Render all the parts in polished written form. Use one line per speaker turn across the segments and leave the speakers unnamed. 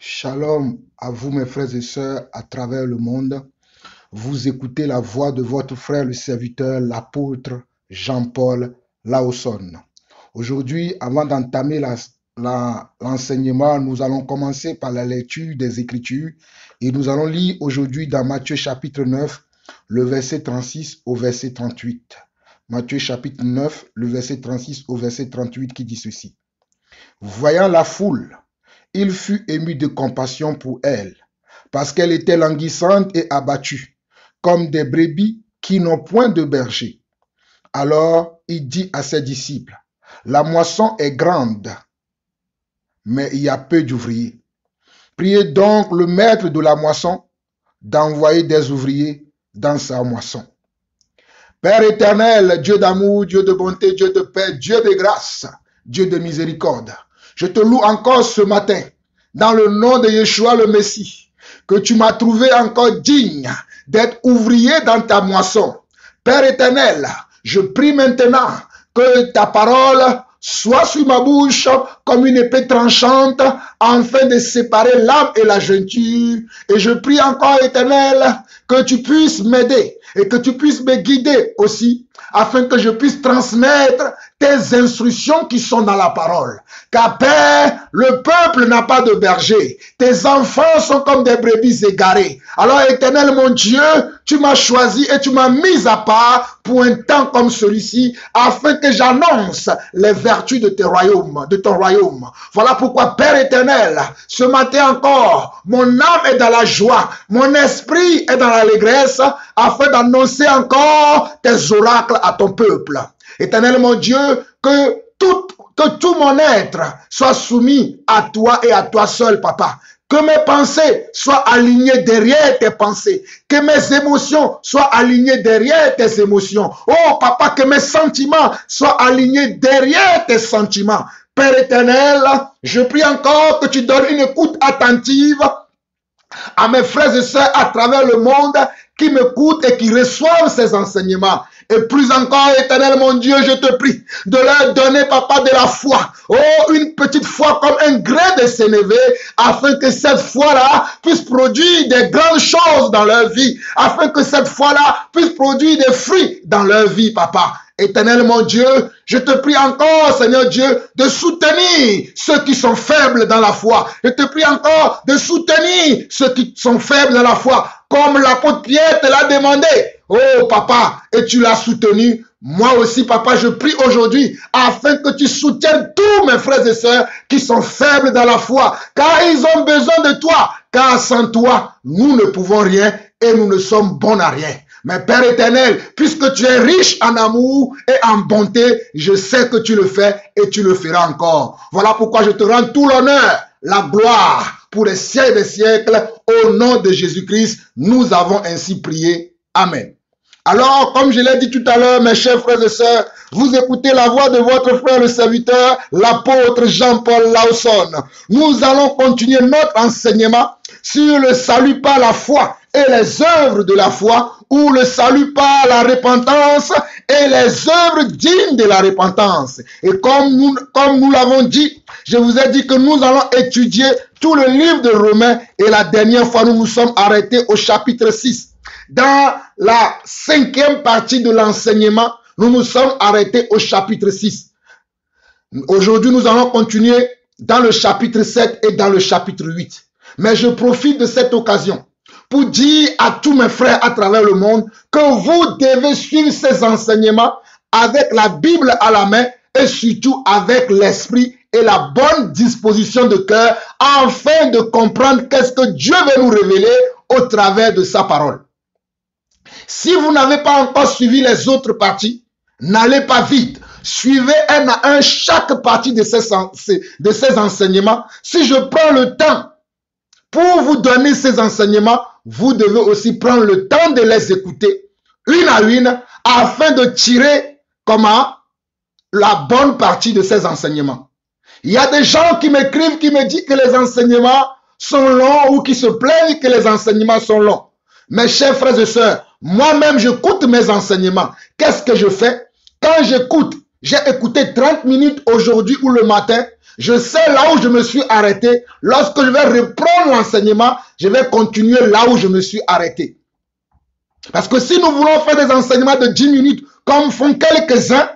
Shalom à vous mes frères et sœurs à travers le monde. Vous écoutez la voix de votre frère le serviteur, l'apôtre Jean-Paul Laosson. Aujourd'hui, avant d'entamer l'enseignement, nous allons commencer par la lecture des Écritures et nous allons lire aujourd'hui dans Matthieu chapitre 9, le verset 36 au verset 38. Matthieu chapitre 9, le verset 36 au verset 38 qui dit ceci. Voyant la foule, il fut ému de compassion pour elle, parce qu'elle était languissante et abattue, comme des brebis qui n'ont point de berger. Alors il dit à ses disciples, la moisson est grande, mais il y a peu d'ouvriers. Priez donc le maître de la moisson d'envoyer des ouvriers dans sa moisson. Père éternel, Dieu d'amour, Dieu de bonté, Dieu de paix, Dieu de grâce, Dieu de miséricorde, je te loue encore ce matin, dans le nom de Yeshua le Messie, que tu m'as trouvé encore digne d'être ouvrier dans ta moisson. Père éternel, je prie maintenant que ta parole soit sur ma bouche comme une épée tranchante afin de séparer l'âme et la jointure. Et je prie encore, éternel, que tu puisses m'aider et que tu puisses me guider aussi afin que je puisse transmettre tes instructions qui sont dans la parole. Car Père, le peuple n'a pas de berger. Tes enfants sont comme des brebis égarées. Alors, éternel mon Dieu, tu m'as choisi et tu m'as mis à part pour un temps comme celui-ci afin que j'annonce les vertus de ton royaume. Voilà pourquoi, Père éternel, ce matin encore, mon âme est dans la joie, mon esprit est dans l'allégresse afin d'annoncer encore tes oracles à ton peuple. Éternel mon Dieu, que tout mon être soit soumis à toi et à toi seul, Papa. Que mes pensées soient alignées derrière tes pensées. Que mes émotions soient alignées derrière tes émotions. Oh, Papa, que mes sentiments soient alignés derrière tes sentiments. Père éternel, je prie encore que tu donnes une écoute attentive à mes frères et sœurs à travers le monde qui m'écoutent et qui reçoivent ces enseignements. Et plus encore, éternel mon Dieu, je te prie de leur donner, Papa, de la foi. Oh, une petite foi comme un grain de sénévé, afin que cette foi-là puisse produire des grandes choses dans leur vie, afin que cette foi-là puisse produire des fruits dans leur vie, Papa. Éternel mon Dieu, je te prie encore, Seigneur Dieu, de soutenir ceux qui sont faibles dans la foi. Je te prie encore de soutenir ceux qui sont faibles dans la foi, comme l'apôtre Pierre te l'a demandé. Oh, Papa, et tu l'as soutenu. Moi aussi, Papa, je prie aujourd'hui afin que tu soutiennes tous mes frères et sœurs qui sont faibles dans la foi, car ils ont besoin de toi, car sans toi, nous ne pouvons rien et nous ne sommes bons à rien. Mais Père éternel, puisque tu es riche en amour et en bonté, je sais que tu le fais et tu le feras encore. Voilà pourquoi je te rends tout l'honneur, la gloire pour les siècles des siècles. Au nom de Jésus-Christ, nous avons ainsi prié. Amen. Alors, comme je l'ai dit tout à l'heure, mes chers frères et sœurs, vous écoutez la voix de votre frère le serviteur, l'apôtre Jean-Paul Laosson. Nous allons continuer notre enseignement sur le salut par la foi et les œuvres de la foi, ou le salut par la repentance et les œuvres dignes de la repentance. Et comme nous l'avons dit, je vous ai dit que nous allons étudier tout le livre de Romains, et la dernière fois nous nous sommes arrêtés au chapitre 6. Dans la 5e partie de l'enseignement, nous nous sommes arrêtés au chapitre 6. Aujourd'hui, nous allons continuer dans le chapitre 7 et dans le chapitre 8. Mais je profite de cette occasion pour dire à tous mes frères à travers le monde que vous devez suivre ces enseignements avec la Bible à la main et surtout avec l'esprit et la bonne disposition de cœur afin de comprendre qu'est-ce que Dieu veut nous révéler au travers de sa parole. Si vous n'avez pas encore suivi les autres parties, n'allez pas vite. Suivez un à un chaque partie de ces enseignements. Si je prends le temps pour vous donner ces enseignements, vous devez aussi prendre le temps de les écouter une à une afin de tirer la bonne partie de ces enseignements. Il y a des gens qui m'écrivent, qui me disent que les enseignements sont longs ou qui se plaignent que les enseignements sont longs. Mes chers frères et sœurs, moi-même, j'écoute mes enseignements. Qu'est-ce que je fais? Quand j'écoute, j'ai écouté 30 minutes aujourd'hui ou le matin, Je sais là où je me suis arrêté. Lorsque je vais reprendre l'enseignement, je vais continuer là où je me suis arrêté. Parce que si nous voulons faire des enseignements de 10 minutes, comme font quelques-uns,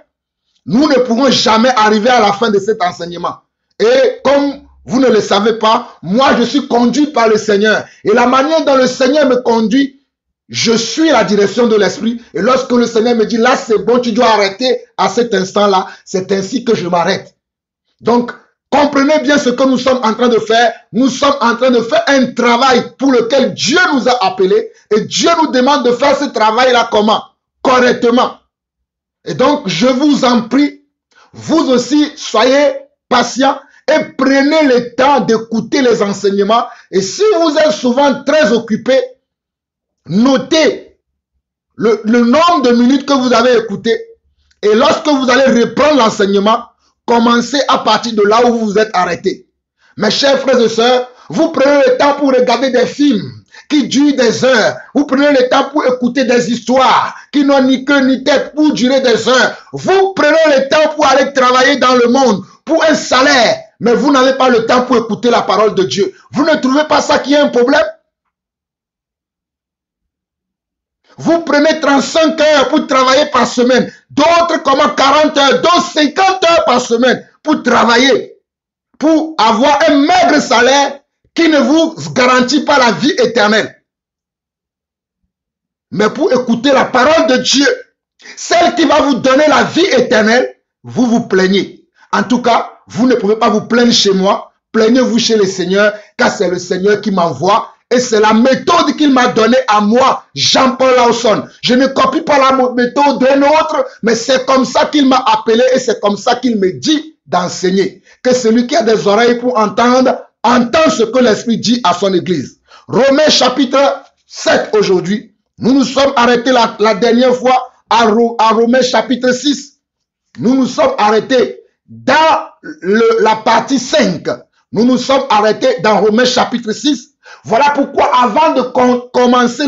nous ne pourrons jamais arriver à la fin de cet enseignement. Et comme vous ne le savez pas, moi je suis conduit par le Seigneur. Et la manière dont le Seigneur me conduit, je suis la direction de l'Esprit. Et lorsque le Seigneur me dit, là c'est bon, tu dois arrêter à cet instant-là, c'est ainsi que je m'arrête. Donc, comprenez bien ce que nous sommes en train de faire. Nous sommes en train de faire un travail pour lequel Dieu nous a appelés. Et Dieu nous demande de faire ce travail-là comment? Correctement. Et donc, je vous en prie, vous aussi, soyez patients et prenez le temps d'écouter les enseignements. Et si vous êtes souvent très occupé, notez le nombre de minutes que vous avez écouté. Et lorsque vous allez reprendre l'enseignement, commencez à partir de là où vous vous êtes arrêté. Mes chers frères et sœurs, vous prenez le temps pour regarder des films qui durent des heures. Vous prenez le temps pour écouter des histoires qui n'ont ni queue ni tête pour durer des heures. Vous prenez le temps pour aller travailler dans le monde pour un salaire, mais vous n'avez pas le temps pour écouter la parole de Dieu. Vous ne trouvez pas ça qu'il y a un problème? Vous prenez 35 heures pour travailler par semaine, d'autres comment 40 heures, d'autres 50 heures par semaine pour travailler, pour avoir un maigre salaire qui ne vous garantit pas la vie éternelle. Mais pour écouter la parole de Dieu, celle qui va vous donner la vie éternelle, vous vous plaignez. En tout cas, vous ne pouvez pas vous plaindre chez moi, plaignez-vous chez le Seigneur, car c'est le Seigneur qui m'envoie. Et c'est la méthode qu'il m'a donnée à moi, Jean-Paul Lawson. Je ne copie pas la méthode d'un autre, mais c'est comme ça qu'il m'a appelé et c'est comme ça qu'il me dit d'enseigner. Que celui qui a des oreilles pour entendre, entend ce que l'Esprit dit à son Église. Romains chapitre 7 aujourd'hui. Nous nous sommes arrêtés la dernière fois à Romains chapitre 6. Nous nous sommes arrêtés dans la partie 5. Nous nous sommes arrêtés dans Romains chapitre 6. Voilà pourquoi avant de commencer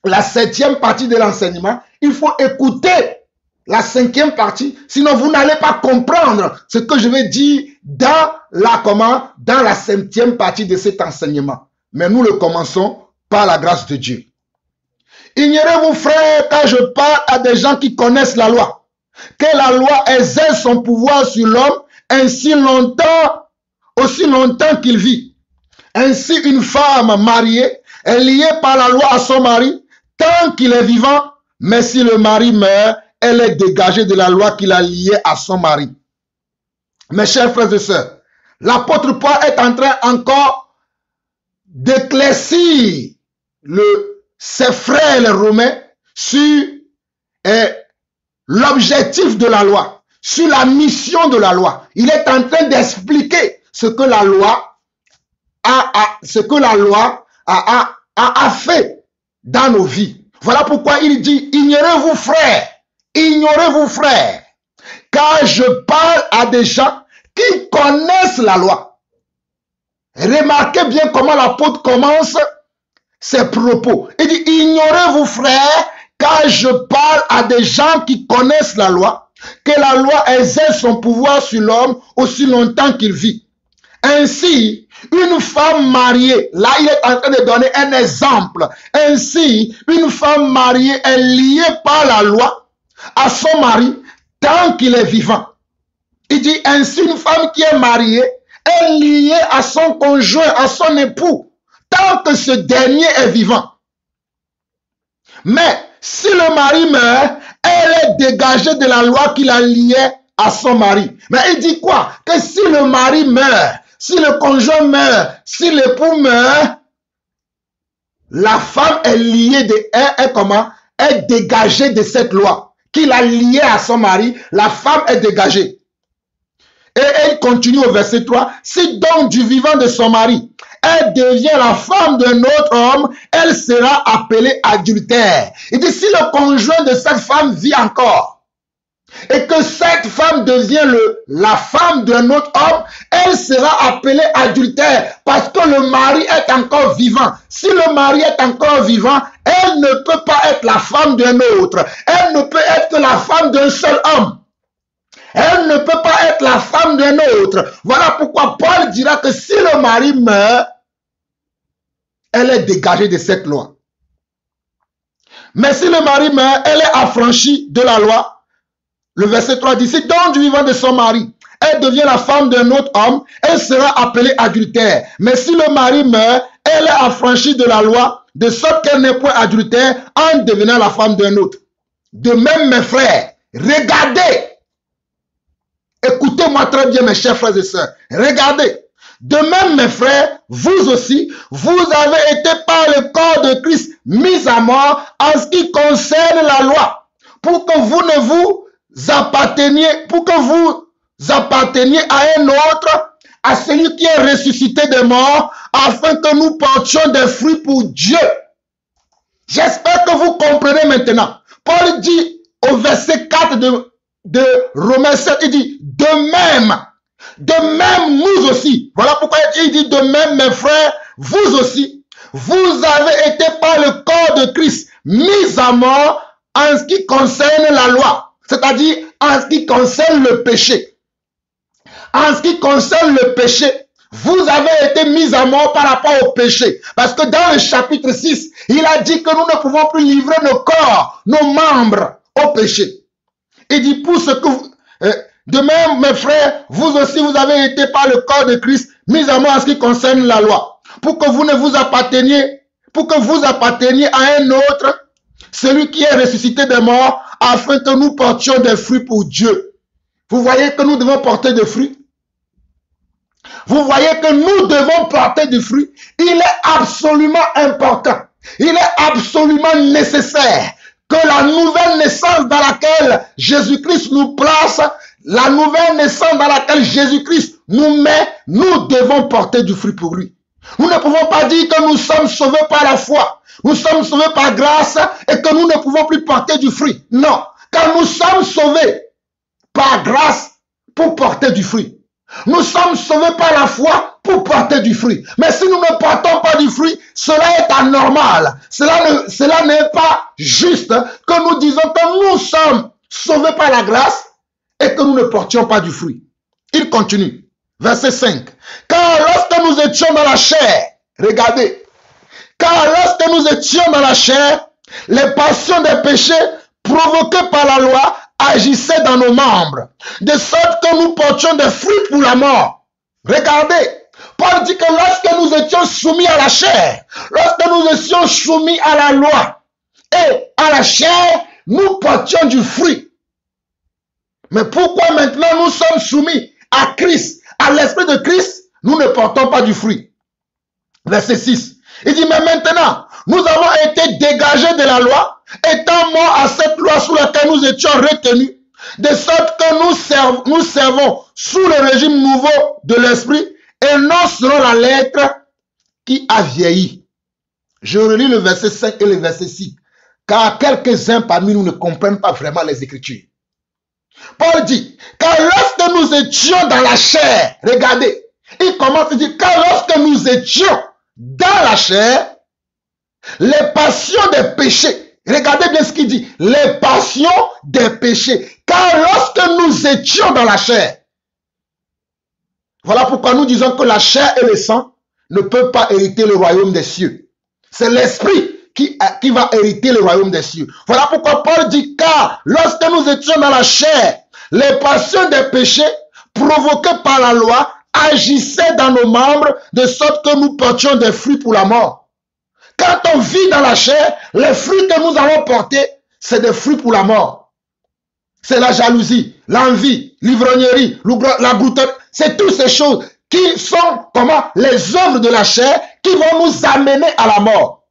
la 7e partie de l'enseignement, il faut écouter la 5e partie, sinon vous n'allez pas comprendre ce que je vais dire dans la 5e partie de cet enseignement. Mais nous le commençons par la grâce de Dieu. Ignorez-vous, frères, quand je parle à des gens qui connaissent la loi, que la loi exerce son pouvoir sur l'homme aussi longtemps qu'il vit. Ainsi, une femme mariée est liée par la loi à son mari tant qu'il est vivant, mais si le mari meurt, elle est dégagée de la loi qu'il a liée à son mari. Mes chers frères et sœurs, l'apôtre Paul est en train encore d'éclaircir ses frères les Romains sur l'objectif de la loi, sur la mission de la loi. Il est en train d'expliquer ce que la loi a fait dans nos vies. Voilà pourquoi il dit, ignorez-vous frères, car je parle à des gens qui connaissent la loi. Remarquez bien comment l'apôtre commence ses propos. Il dit, ignorez-vous frères, car je parle à des gens qui connaissent la loi, que la loi exerce son pouvoir sur l'homme aussi longtemps qu'il vit. Ainsi, une femme mariée, là il est en train de donner un exemple. Ainsi, une femme mariée est liée par la loi à son mari tant qu'il est vivant. Il dit ainsi, une femme qui est mariée est liée à son conjoint, à son époux, tant que ce dernier est vivant. Mais si le mari meurt, elle est dégagée de la loi qu'il a liée à son mari. Mais il dit quoi? Que si le mari meurt, si le conjoint meurt, si l'époux meurt, la femme est liée est dégagée de cette loi qu'il a liée à son mari. La femme est dégagée. Et elle continue au verset 3. Si donc du vivant de son mari, elle devient la femme d'un autre homme, elle sera appelée adultère. Il dit si le conjoint de cette femme vit encore, et que cette femme devient la femme d'un autre homme, elle sera appelée adultère parce que le mari est encore vivant. Si le mari est encore vivant, elle ne peut pas être la femme d'un autre. Elle ne peut être que la femme d'un seul homme. Elle ne peut pas être la femme d'un autre. Voilà pourquoi Paul dira que si le mari meurt, elle est dégagée de cette loi. Mais si le mari meurt, elle est affranchie de la loi. Le verset 3 dit, si donc du vivant de son mari, elle devient la femme d'un autre homme, elle sera appelée adultère. Mais si le mari meurt, elle est affranchie de la loi, de sorte qu'elle n'est point adultère en devenant la femme d'un autre. De même, mes frères, regardez. Écoutez-moi très bien, mes chers frères et sœurs. Regardez. De même, mes frères, vous aussi, vous avez été par le corps de Christ mis à mort en ce qui concerne la loi, pour que vous ne vous apparteniez, à un autre, à celui qui est ressuscité des morts, afin que nous portions des fruits pour Dieu. J'espère que vous comprenez maintenant. Paul dit au verset 4 de Romains 7, il dit, de même nous aussi. Voilà pourquoi il dit de même mes frères, vous aussi, vous avez été par le corps de Christ mis à mort en ce qui concerne la loi, c'est-à-dire en ce qui concerne le péché. En ce qui concerne le péché, vous avez été mis à mort par rapport au péché. Parce que dans le chapitre 6, il a dit que nous ne pouvons plus livrer nos corps, nos membres au péché. Il dit pour ce que vous... de même, mes frères, vous aussi, vous avez été par le corps de Christ mis à mort en ce qui concerne la loi. Pour que vous ne vous apparteniez, pour que vous apparteniez à un autre, celui qui est ressuscité des morts, afin que nous portions des fruits pour Dieu. Vous voyez que nous devons porter des fruits. Vous voyez que nous devons porter des fruits. Il est absolument important. Il est absolument nécessaire que la nouvelle naissance dans laquelle Jésus-Christ nous place, la nouvelle naissance dans laquelle Jésus-Christ nous met, nous devons porter du fruit pour lui. Nous ne pouvons pas dire que nous sommes sauvés par la foi. Nous sommes sauvés par grâce et que nous ne pouvons plus porter du fruit. Non, car nous sommes sauvés par grâce pour porter du fruit. Nous sommes sauvés par la foi pour porter du fruit. Mais si nous ne portons pas du fruit, cela est anormal. Cela n'est pas juste que nous disons que nous sommes sauvés par la grâce et que nous ne portions pas du fruit. Il continue. Verset 5. Car lorsque nous étions dans la chair, regardez, car lorsque nous étions dans la chair, les passions des péchés provoquées par la loi agissaient dans nos membres, de sorte que nous portions des fruits pour la mort. Regardez, Paul dit que lorsque nous étions soumis à la chair, lorsque nous étions soumis à la loi et à la chair, nous portions du fruit. Mais pourquoi maintenant nous sommes soumis à Christ, à l'Esprit de Christ, nous ne portons pas du fruit? Verset 6. Il dit, mais maintenant, nous avons été dégagés de la loi, étant morts à cette loi sous laquelle nous étions retenus, de sorte que nous servons sous le régime nouveau de l'esprit et non selon la lettre qui a vieilli. Je relis le verset 5 et le verset 6, car quelques-uns parmi nous ne comprennent pas vraiment les Écritures. Paul dit, car lorsque nous étions dans la chair, regardez, il commence à dire, car lorsque nous étions dans la chair, les passions des péchés, regardez bien ce qu'il dit, les passions des péchés, car lorsque nous étions dans la chair, voilà pourquoi nous disons que la chair et le sang ne peuvent pas hériter le royaume des cieux. C'est l'esprit qui va hériter le royaume des cieux. Voilà pourquoi Paul dit, car lorsque nous étions dans la chair, les passions des péchés provoquées par la loi agissaient dans nos membres de sorte que nous portions des fruits pour la mort. Quand on vit dans la chair, les fruits que nous allons porter, c'est des fruits pour la mort. C'est la jalousie, l'envie, l'ivrognerie, la brouterie. C'est toutes ces choses qui sont comment les œuvres de la chair qui vont nous amener à la mort.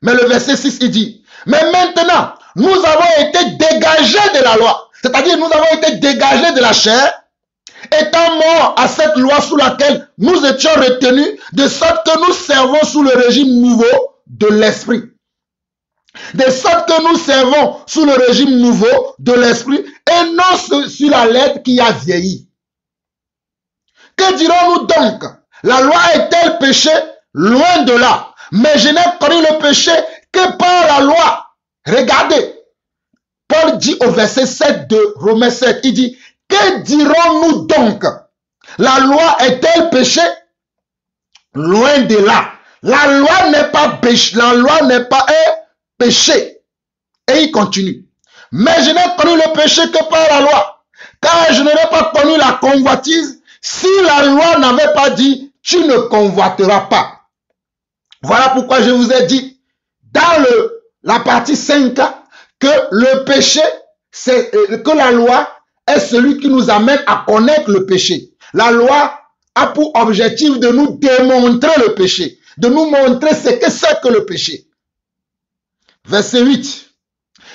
Mais le verset 6, il dit, mais maintenant, nous avons été dégagés de la loi. C'est-à-dire, nous avons été dégagés de la chair, étant morts à cette loi sous laquelle nous étions retenus, de sorte que nous servons sous le régime nouveau de l'esprit. De sorte que nous servons sous le régime nouveau de l'esprit et non sur la lettre qui a vieilli. Que dirons-nous donc? La loi est-elle péché? Loin de là. Mais je n'ai connu le péché que par la loi. Regardez. Paul dit au verset 7 de Romains 7, il dit, Que dirons-nous donc? La loi est-elle péché? Loin de là. La loi n'est pas péché. La loi n'est pas un péché. Et il continue. Mais je n'ai connu le péché que par la loi. Car je n'ai pas connu la convoitise si la loi n'avait pas dit tu ne convoiteras pas. Voilà pourquoi je vous ai dit dans la partie 5 que le péché, c'est que la loi est celui qui nous amène à connaître le péché. La loi a pour objectif de nous démontrer le péché, de nous montrer ce que c'est que le péché. Verset 8,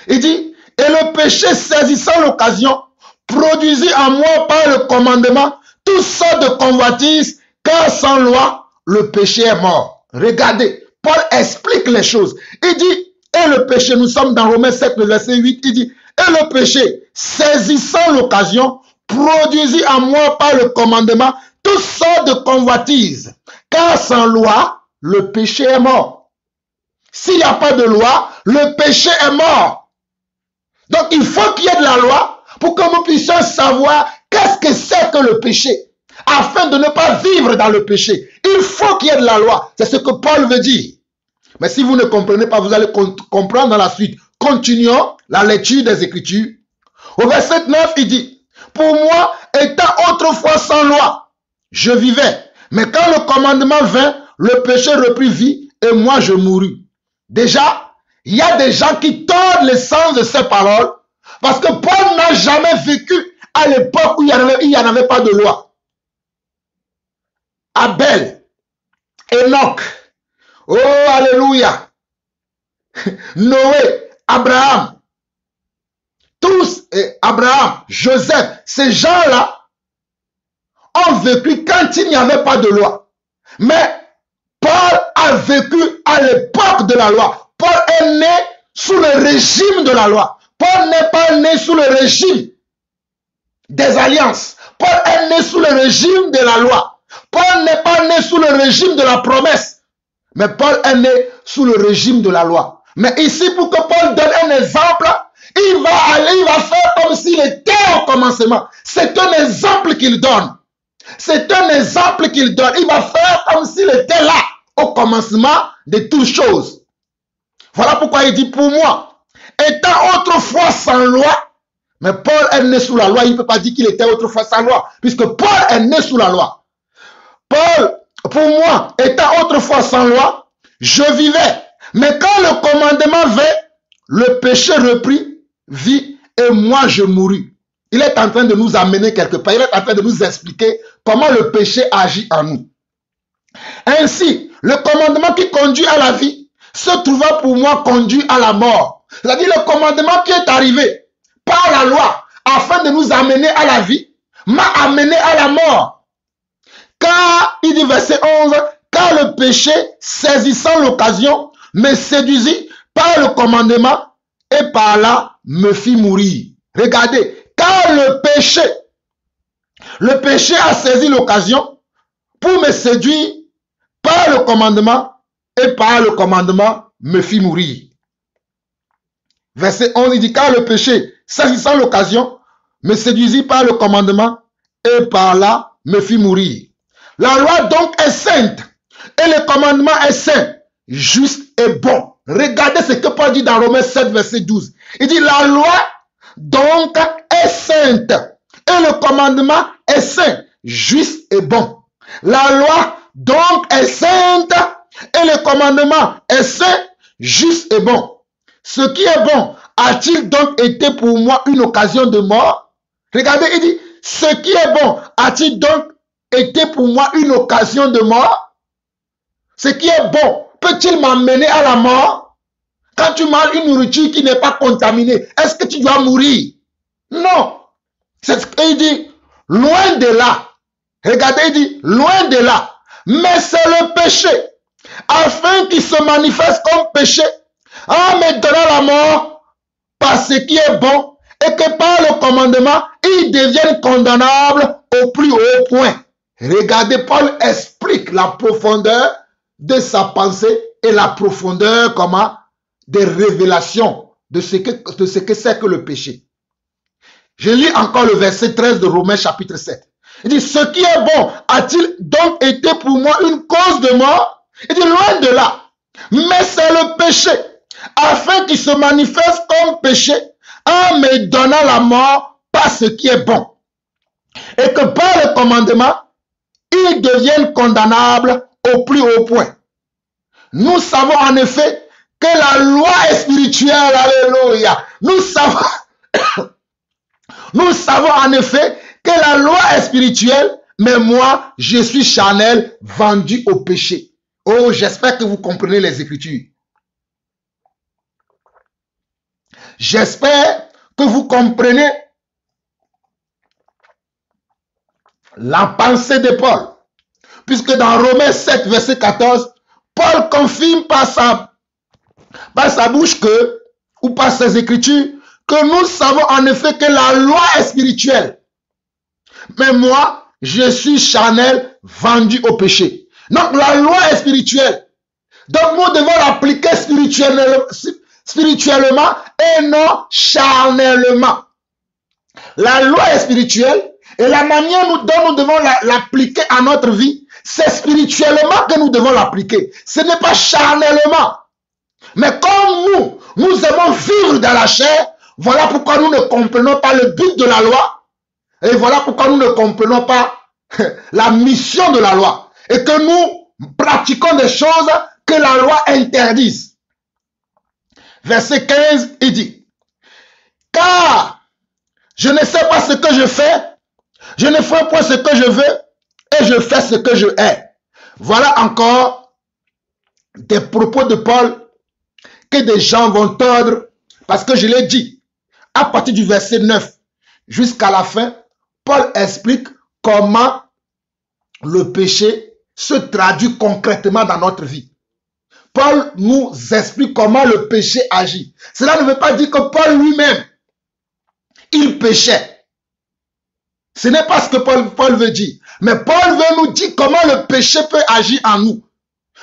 il dit, et le péché saisissant l'occasion, produisit en moi par le commandement toutes sortes de convoitises, car sans loi, le péché est mort. Regardez, Paul explique les choses. Il dit, et le péché, nous sommes dans Romains 7, le verset 8, il dit, et le péché, saisissant l'occasion, produisit en moi par le commandement toutes sortes de convoitises, car sans loi, le péché est mort. S'il n'y a pas de loi, le péché est mort. Donc il faut qu'il y ait de la loi pour que nous puissions savoir qu'est-ce que c'est que le péché, afin de ne pas vivre dans le péché. Il faut qu'il y ait de la loi. C'est ce que Paul veut dire. Mais si vous ne comprenez pas, vous allez comprendre dans la suite. Continuons la lecture des Écritures. Au verset 9, il dit, pour moi, étant autrefois sans loi, je vivais. Mais quand le commandement vint, le péché reprit vie et moi je mourus. Déjà, il y a des gens qui tordent le sens de ces paroles parce que Paul n'a jamais vécu à l'époque où il n'y en avait pas de loi. Abel, Enoch, oh alléluia, Noé, Abraham, tous, Abraham, Joseph, ces gens-là ont vécu quand il n'y avait pas de loi. Mais Paul a vécu à l'époque de la loi. Paul est né sous le régime de la loi. Paul n'est pas né sous le régime des alliances. Paul est né sous le régime de la loi. Paul n'est pas né sous le régime de la promesse. Mais Paul est né sous le régime de la loi. Mais ici, pour que Paul donne un exemple, il va faire comme s'il était au commencement. C'est un exemple qu'il donne. C'est un exemple qu'il donne. Il va faire comme s'il était là au commencement de toutes choses. Voilà pourquoi il dit pour moi, étant autrefois sans loi, mais Paul est né sous la loi, il ne peut pas dire qu'il était autrefois sans loi, puisque Paul est né sous la loi. Paul, pour moi, étant autrefois sans loi, je vivais. Mais quand le commandement vint, le péché reprit vie et moi je mourus. Il est en train de nous amener quelque part, il est en train de nous expliquer comment le péché agit en nous. Ainsi, le commandement qui conduit à la vie se trouva pour moi conduit à la mort. C'est-à-dire le commandement qui est arrivé par la loi afin de nous amener à la vie m'a amené à la mort. Car, il dit verset 11, car le péché saisissant l'occasion me séduisit par le commandement et par là me fit mourir. Regardez, car le péché a saisi l'occasion pour me séduire par le commandement et par le commandement me fit mourir. Verset 11, il dit, car le péché, saisissant l'occasion, me séduisit par le commandement et par là me fit mourir. La loi donc est sainte et le commandement est saint, juste et bon. Regardez ce que Paul dit dans Romains 7, verset 12. Il dit, la loi donc est sainte et le commandement est saint, juste et bon. La loi donc est sainte et le commandement est saint, juste et bon. Ce qui est bon a-t-il donc été pour moi une occasion de mort? Regardez, il dit, ce qui est bon a-t-il donc été pour moi une occasion de mort? Ce qui est bon peut-il m'amener à la mort? Quand tu manges une nourriture qui n'est pas contaminée, est-ce que tu dois mourir? Non. C'est ce qu'il dit, loin de là. Regardez, il dit, loin de là. Mais c'est le péché, afin qu'il se manifeste comme péché, en me donnant la mort par ce qui est bon, et que par le commandement, il devienne condamnable au plus haut point. Regardez, Paul explique la profondeur de sa pensée et la profondeur des révélations de ce que c'est que le péché. Je lis encore le verset 13 de Romains chapitre 7. Il dit, ce qui est bon a-t-il donc été pour moi une cause de mort? Il dit, loin de là. Mais c'est le péché, afin qu'il se manifeste comme péché, en me donnant la mort par ce qui est bon. Et que par le commandement, ils deviennent condamnables au plus haut point. Nous savons en effet que la loi est spirituelle, alléluia. Nous savons en effet que la loi est spirituelle, mais moi, je suis charnel, vendu au péché. Oh, j'espère que vous comprenez les Écritures. J'espère que vous comprenez la pensée de Paul. Puisque dans Romains 7, verset 14, Paul confirme par sa bouche que, ou par ses Écritures, que nous savons en effet que la loi est spirituelle. Mais moi, je suis charnel, vendu au péché. Donc la loi est spirituelle. Donc nous devons l'appliquer spirituellement et non charnellement. La loi est spirituelle et la manière dont nous devons l'appliquer à notre vie, c'est spirituellement que nous devons l'appliquer. Ce n'est pas charnellement. Mais comme nous aimons vivre dans la chair, voilà pourquoi nous ne comprenons pas le but de la loi. Et voilà pourquoi nous ne comprenons pas la mission de la loi. Et que nous pratiquons des choses que la loi interdise. Verset 15, il dit, car je ne sais pas ce que je fais, je ne fais pas ce que je veux, et je fais ce que je hais. Voilà encore des propos de Paul que des gens vont tordre, parce que je l'ai dit, à partir du verset 9 jusqu'à la fin, Paul explique comment le péché se traduit concrètement dans notre vie. Paul nous explique comment le péché agit. Cela ne veut pas dire que Paul lui-même, il péchait. Ce n'est pas ce que Paul veut dire. Mais Paul veut nous dire comment le péché peut agir en nous.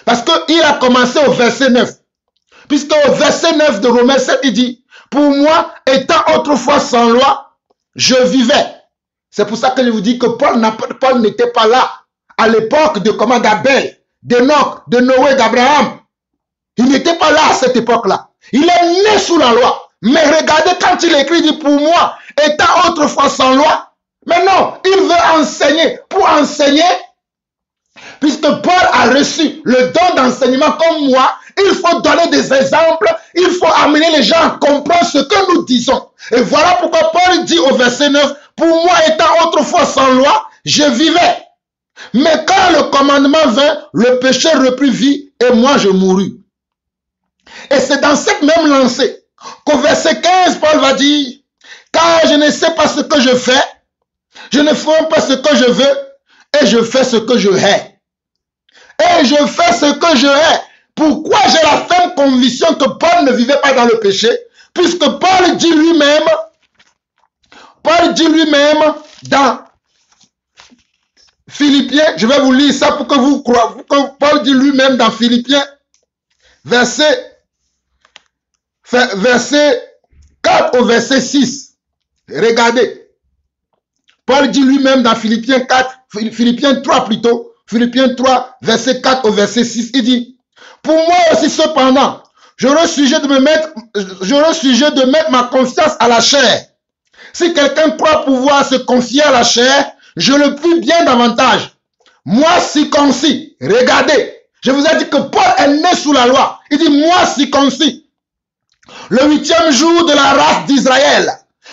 Parce qu'il a commencé au verset 9. Puisque au verset 9 de Romains 7, il dit, pour moi, étant autrefois sans loi, je vivais. C'est pour ça que je vous dis que Paul n'était pas là à l'époque de d'Abel, d'Enoch, de Noé, d'Abraham. Il n'était pas là à cette époque-là. Il est né sous la loi. Mais regardez quand il écrit, il dit, pour moi, étant autrefois sans loi. Mais non, il veut enseigner. Pour enseigner, puisque Paul a reçu le don d'enseignement comme moi, il faut donner des exemples, il faut amener les gens à comprendre ce que nous disons. Et voilà pourquoi Paul dit au verset 9, pour moi étant autrefois sans loi, je vivais. Mais quand le commandement vint, le péché reprit vie et moi je mourus. Et c'est dans cette même lancée qu'au verset 15, Paul va dire, car je ne sais pas ce que je fais, je ne fais pas ce que je veux et je fais ce que je hais. Et je fais ce que je hais. Pourquoi j'ai la ferme conviction que Paul ne vivait pas dans le péché? Puisque Paul dit lui-même dans Philippiens, je vais vous lire ça pour que vous croyez, Paul dit lui-même dans Philippiens, verset 4 au verset 6. Regardez. Paul dit lui-même dans Philippiens 3 plutôt, Philippiens 3, verset 4 au verset 6, il dit, pour moi aussi cependant, j'aurais sujet de mettre ma confiance à la chair. Si quelqu'un croit pouvoir se confier à la chair, je le puis bien davantage. Moi circoncis, regardez, je vous ai dit que Paul est né sous la loi. Il dit, moi circoncis, le 8e jour de la race d'Israël.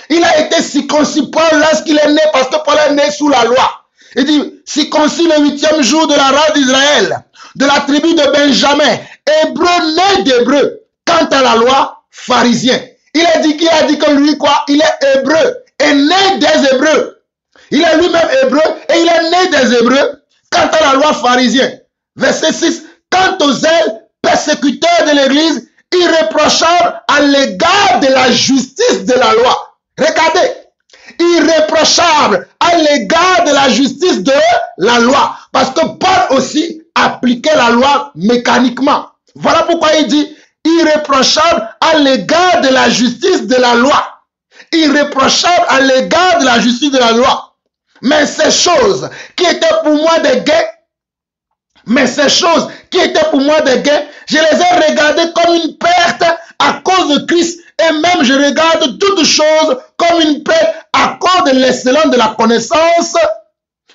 Il a été circoncis, Paul, lorsqu'il est né, parce que Paul est né sous la loi. Il dit, circoncis le 8e jour de la race d'Israël, de la tribu de Benjamin, hébreu né d'hébreu. Quant à la loi, pharisien. Il a dit que lui, quoi? Il est hébreu, et né des hébreux. Il est lui-même hébreu, et il est né des hébreux. Quant à la loi, pharisien. Verset 6, quant aux zèles, persécuteurs de l'église, irréprochables à l'égard de la justice de la loi. Regardez, irréprochable à l'égard de la justice de la loi. Parce que Paul aussi appliquait la loi mécaniquement. Voilà pourquoi il dit irréprochable à l'égard de la justice de la loi. irréprochable à l'égard de la justice de la loi. Mais ces choses qui étaient pour moi des gains, je les ai regardées comme une perte à cause de Christ, et même je regarde toutes choses comme une perte à cause de l'excellence de la connaissance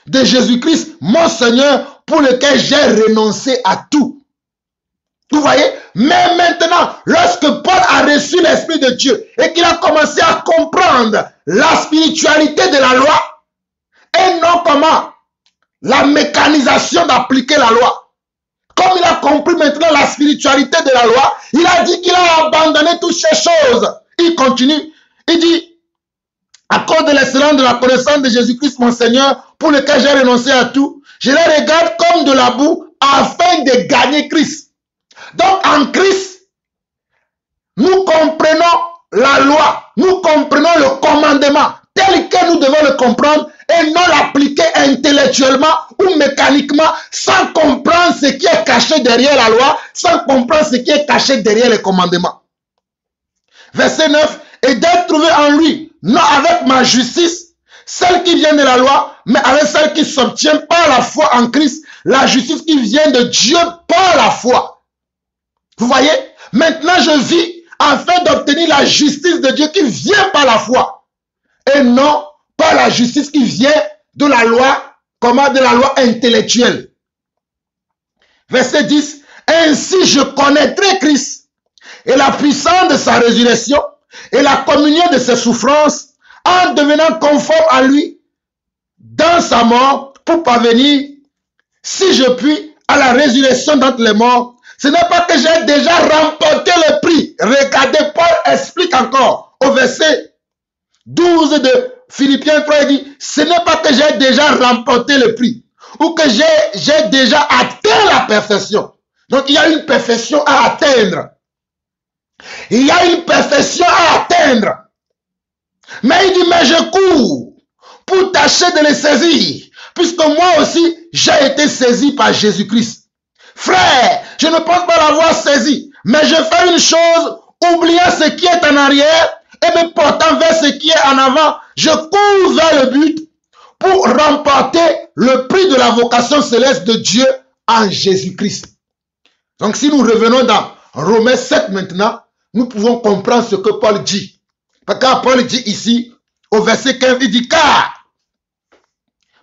de Jésus-Christ, mon Seigneur, pour lequel j'ai renoncé à tout. Vous voyez? Mais maintenant, lorsque Paul a reçu l'Esprit de Dieu et qu'il a commencé à comprendre la spiritualité de la loi et non comment la mécanisation d'appliquer la loi, comme il a compris maintenant la spiritualité de la loi, il a dit qu'il a abandonné toutes ces choses. Il continue, il dit, à cause de l'excellence de la connaissance de Jésus-Christ, mon Seigneur, pour lequel j'ai renoncé à tout, je les regarde comme de la boue afin de gagner Christ. Donc en Christ, nous comprenons la loi, nous comprenons le commandement tel que nous devons le comprendre et non l'appliquer intellectuellement ou mécaniquement sans comprendre ce qui est caché derrière la loi, sans comprendre ce qui est caché derrière les commandements. Verset 9, et d'être trouvé en lui, non avec ma justice, celle qui vient de la loi, mais avec celle qui s'obtient par la foi en Christ, la justice qui vient de Dieu par la foi. Vous voyez? Maintenant je vis afin d'obtenir la justice de Dieu qui vient par la foi et non par la justice qui vient de la loi, comment de la loi intellectuelle. Verset 10, ainsi je connaîtrai Christ et la puissance de sa résurrection et la communion de ses souffrances en devenant conforme à lui dans sa mort pour parvenir, si je puis, à la résurrection d'entre les morts. Ce n'est pas que j'ai déjà remporté le prix. Regardez, Paul explique encore au verset 12 de Philippiens 3, il dit, ce n'est pas que j'ai déjà remporté le prix ou que j'ai déjà atteint la perfection. Donc il y a une perfection à atteindre. Il y a une perfection à atteindre. Mais il dit, mais je cours pour tâcher de les saisir, puisque moi aussi j'ai été saisi par Jésus-Christ. Frère, je ne pense pas l'avoir saisi, mais je fais une chose, oubliant ce qui est en arrière et me portant vers ce qui est en avant. Je cours vers le but pour remporter le prix de la vocation céleste de Dieu en Jésus-Christ. Donc si nous revenons dans Romains 7 maintenant, nous pouvons comprendre ce que Paul dit. Quand Paul dit ici, au verset 15, il dit car.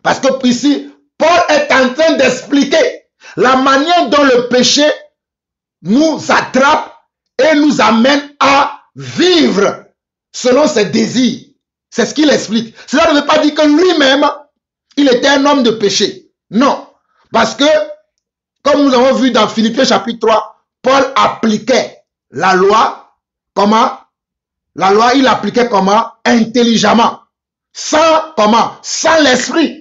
Parce que ici, Paul est en train d'expliquer la manière dont le péché nous attrape et nous amène à vivre selon ses désirs. C'est ce qu'il explique. Cela ne veut pas dire que lui-même, il était un homme de péché. Non. Parce que, comme nous avons vu dans Philippiens chapitre 3, Paul appliquait la loi, comment? La loi, il appliquait comment? Intelligemment. Sans, comment? Sans l'esprit.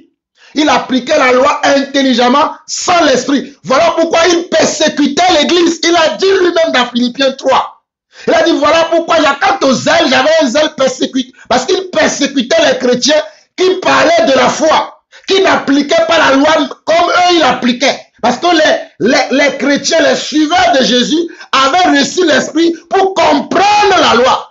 Il appliquait la loi intelligemment, sans l'esprit. Voilà pourquoi il persécutait l'église. Il a dit lui-même dans Philippiens 3. Il a dit, voilà pourquoi, quant au zèle, j'avais un zèle persécuté. Parce qu'il persécutait les chrétiens qui parlaient de la foi, qui n'appliquaient pas la loi comme eux, ils l'appliquaient. Parce que les chrétiens, les suiveurs de Jésus, avaient reçu l'esprit pour comprendre la loi.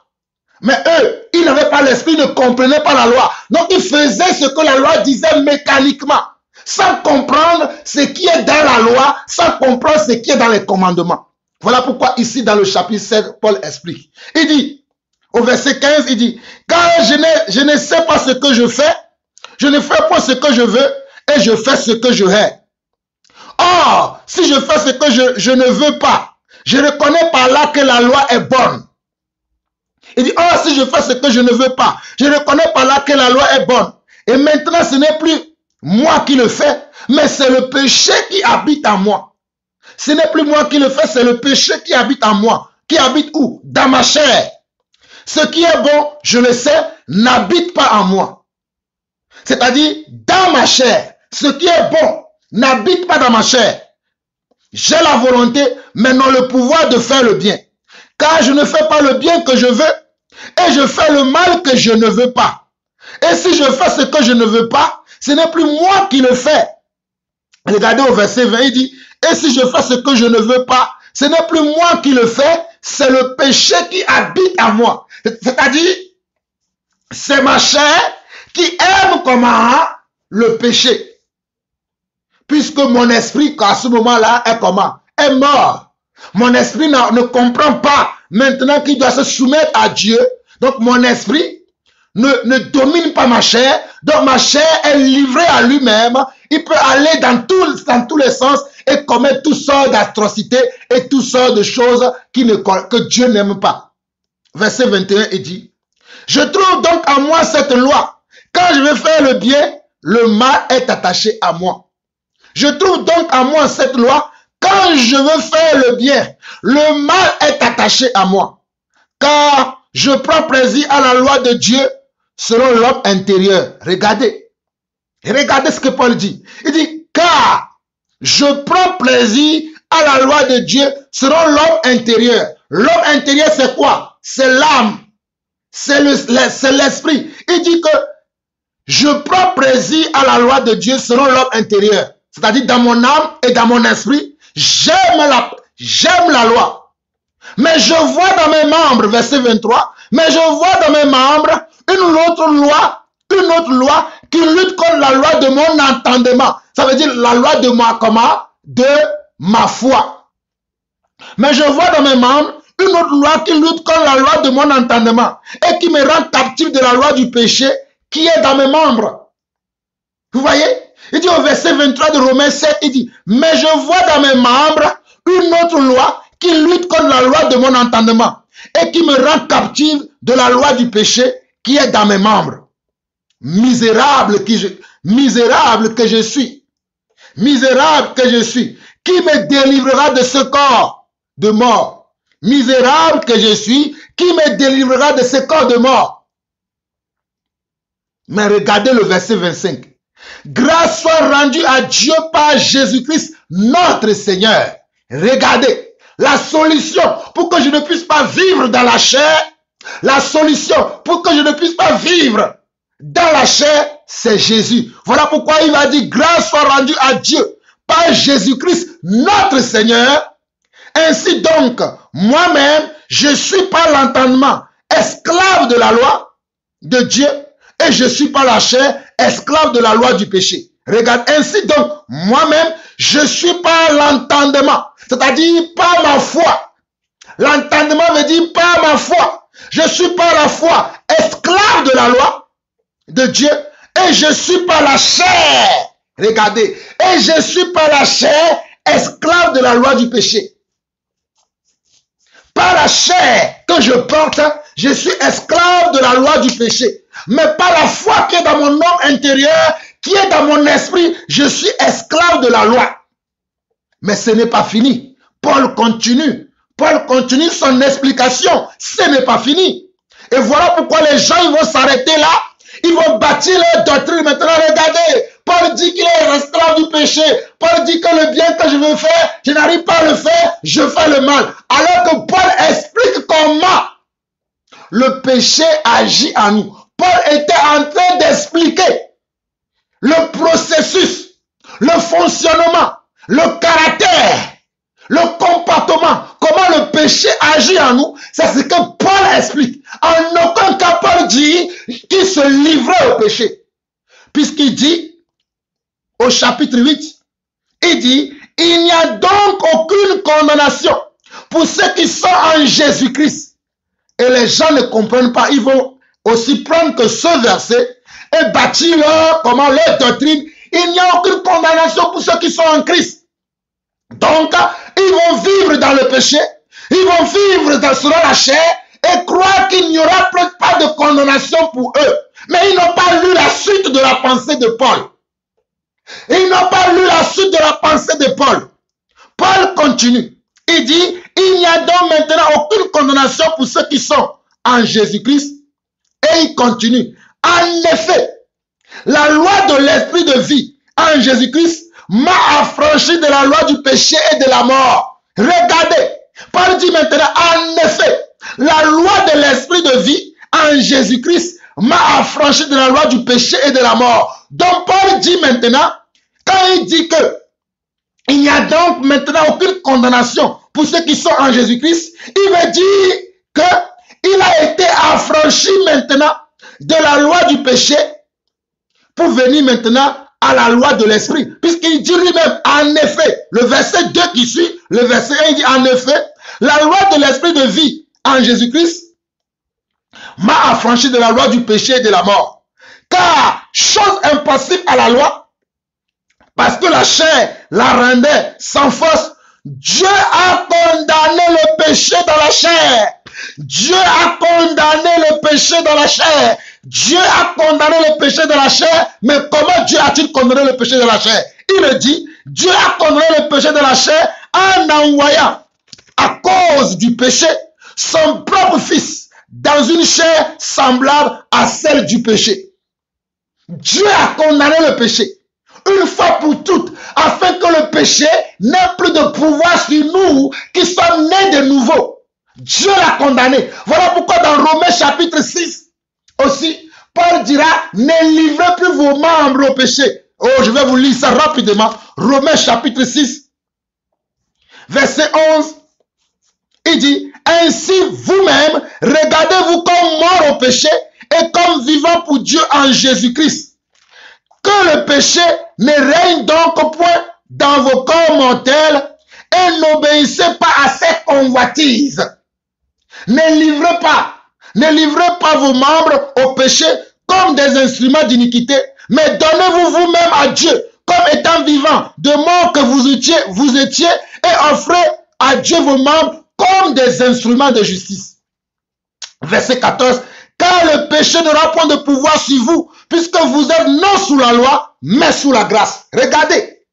Mais eux, ils n'avaient pas l'esprit, ne comprenaient pas la loi. Donc, ils faisaient ce que la loi disait mécaniquement, sans comprendre ce qui est dans la loi, sans comprendre ce qui est dans les commandements. Voilà pourquoi ici, dans le chapitre 7, Paul explique. Il dit, au verset 15, il dit, car je ne sais pas ce que je fais, je ne fais pas ce que je veux, et je fais ce que je hais. Or, si je fais ce que je ne veux pas, je reconnais par là que la loi est bonne. Il dit, oh, si je fais ce que je ne veux pas, je reconnais par là que la loi est bonne. Et maintenant, ce n'est plus moi qui le fais, mais c'est le péché qui habite en moi. Ce n'est plus moi qui le fais, c'est le péché qui habite en moi. Qui habite où? Dans ma chair. Ce qui est bon, je le sais, n'habite pas en moi. C'est-à-dire, dans ma chair, ce qui est bon n'habite pas dans ma chair. J'ai la volonté, mais non le pouvoir de faire le bien. Car je ne fais pas le bien que je veux, et je fais le mal que je ne veux pas. Et si je fais ce que je ne veux pas, ce n'est plus moi qui le fais. Regardez au verset 20, il dit, et si je fais ce que je ne veux pas, ce n'est plus moi qui le fais, c'est le péché qui habite en moi. C'est-à-dire, c'est ma chair qui aime comment le péché. Puisque mon esprit, à ce moment-là, est comment? Est mort. Mon esprit ne comprend pas maintenant qu'il doit se soumettre à Dieu. Donc mon esprit ne domine pas ma chair. Donc ma chair est livrée à lui-même. Il peut aller dans tous les sens et commettre toutes sortes d'atrocités et toutes sortes de choses que Dieu n'aime pas. Verset 21, il dit, je trouve donc en moi cette loi. Quand je veux faire le bien, le mal est attaché à moi. Je trouve donc en moi cette loi. Quand je veux faire le bien, le mal est attaché à moi. Car je prends plaisir à la loi de Dieu selon l'homme intérieur. Regardez. Regardez ce que Paul dit. Il dit, car je prends plaisir à la loi de Dieu selon l'homme intérieur. L'homme intérieur, c'est quoi? C'est l'âme. C'est l'esprit. Il dit que je prends plaisir à la loi de Dieu selon l'homme intérieur. C'est-à-dire dans mon âme et dans mon esprit, j'aime la loi. Mais je vois dans mes membres, verset 23, mais je vois dans mes membres une autre loi qui lutte contre la loi de mon entendement. Ça veut dire la loi de moi, comment? De ma foi. Mais je vois dans mes membres une autre loi qui lutte contre la loi de mon entendement et qui me rend captif de la loi du péché qui est dans mes membres. Vous voyez? Il dit au verset 23 de Romains 7, il dit, mais je vois dans mes membres une autre loi qui lutte contre la loi de mon entendement et qui me rend captive de la loi du péché qui est dans mes membres. Misérable que je suis. Misérable que je suis. Qui me délivrera de ce corps de mort? Misérable que je suis. Qui me délivrera de ce corps de mort? Mais regardez le verset 25. Grâce soit rendue à Dieu par Jésus-Christ, notre Seigneur. Regardez, la solution pour que je ne puisse pas vivre dans la chair, la solution pour que je ne puisse pas vivre dans la chair, c'est Jésus. Voilà pourquoi il va dire, grâce soit rendue à Dieu par Jésus-Christ, notre Seigneur. Ainsi donc, moi-même, je suis par l'entendement esclave de la loi de Dieu et je suis par la chair esclave de la loi du péché. Regarde, ainsi donc, moi-même, je suis par l'entendement, c'est-à-dire par ma foi. L'entendement veut dire par ma foi. Je suis par la foi esclave de la loi de Dieu et je suis par la chair. Regardez, et je suis par la chair esclave de la loi du péché. Par la chair que je porte, je suis esclave de la loi du péché. Mais par la foi qui est dans mon homme intérieur, qui est dans mon esprit, je suis esclave de la loi. Mais ce n'est pas fini. Paul continue. Paul continue son explication. Ce n'est pas fini. Et voilà pourquoi les gens ils vont s'arrêter là. Ils vont bâtir leur doctrine. Maintenant, regardez. Paul dit qu'il est esclave du péché. Paul dit que le bien que je veux faire, je n'arrive pas à le faire, je fais le mal. Alors que Paul explique comment le péché agit en nous. Paul était en train d'expliquer le processus, le fonctionnement, le caractère, le comportement, comment le péché agit en nous. C'est ce que Paul explique. En aucun cas, Paul dit qu'il se livrait au péché. Puisqu'il dit, au chapitre 8, il dit, il n'y a donc aucune condamnation pour ceux qui sont en Jésus-Christ. Et les gens ne comprennent pas. Ils vont aussi prendre que ce verset et bâtir leur doctrine. Il n'y a aucune condamnation pour ceux qui sont en Christ. Donc, ils vont vivre dans le péché. Ils vont vivre selon la chair et croire qu'il n'y aura pas de condamnation pour eux. Mais ils n'ont pas lu la suite de la pensée de Paul. Ils n'ont pas lu la suite de la pensée de Paul. Paul continue. Il dit, il n'y a donc maintenant aucune condamnation pour ceux qui sont en Jésus-Christ. Et il continue. En effet, la loi de l'esprit de vie en Jésus-Christ m'a affranchi de la loi du péché et de la mort. Regardez, Paul dit maintenant, en effet, la loi de l'esprit de vie en Jésus-Christ m'a affranchi de la loi du péché et de la mort. Donc Paul dit maintenant, quand il dit que il n'y a donc maintenant aucune condamnation pour ceux qui sont en Jésus-Christ, il veut dire qu'il a été affranchi maintenant de la loi du péché pour venir maintenant à la loi de l'esprit. Puisqu'il dit lui-même, en effet, le verset 2 qui suit, le verset 1, il dit, en effet, la loi de l'esprit de vie en Jésus-Christ m'a affranchi de la loi du péché et de la mort. Car, chose impossible à la loi, parce que la chair la rendait sans force, Dieu a condamné le péché dans la chair. Dieu a condamné le péché dans la chair. Dieu a condamné le péché dans la chair. Mais comment Dieu a-t-il condamné le péché dans la chair? Il le dit, Dieu a condamné le péché dans la chair en envoyant, à cause du péché, son propre fils dans une chair semblable à celle du péché. Dieu a condamné le péché une fois pour toutes, afin que le péché n'ait plus de pouvoir sur nous qui sommes nés de nouveau. Dieu l'a condamné. Voilà pourquoi dans Romains chapitre 6 aussi, Paul dira, ne livrez plus vos membres au péché. Oh, je vais vous lire ça rapidement. Romains chapitre 6, verset 11. Il dit, ainsi vous-même, regardez-vous comme morts au péché et comme vivants pour Dieu en Jésus-Christ. Que le péché ne règne donc point dans vos corps mortels et n'obéissez pas à ses convoitises. Ne livrez pas vos membres au péché comme des instruments d'iniquité, mais donnez-vous vous-même à Dieu comme étant vivants, de mort que vous étiez, et offrez à Dieu vos membres comme des instruments de justice. Verset 14. Car le péché n'aura point de pouvoir sur vous, puisque vous êtes non sous la loi, mais sous la grâce. Regardez,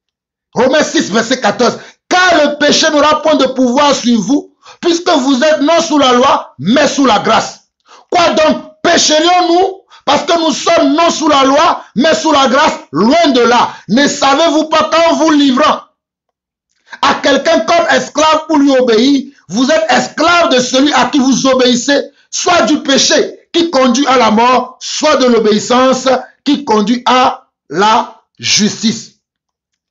Romains 6, verset 14. Car le péché n'aura point de pouvoir sur vous, puisque vous êtes non sous la loi, mais sous la grâce. Quoi donc, pécherions-nous parce que nous sommes non sous la loi, mais sous la grâce? Loin de là. Ne savez-vous pas qu'en vous livrant à quelqu'un comme esclave pour lui obéir, vous êtes esclave de celui à qui vous obéissez, soit du péché qui conduit à la mort, soit de l'obéissance qui conduit à la justice.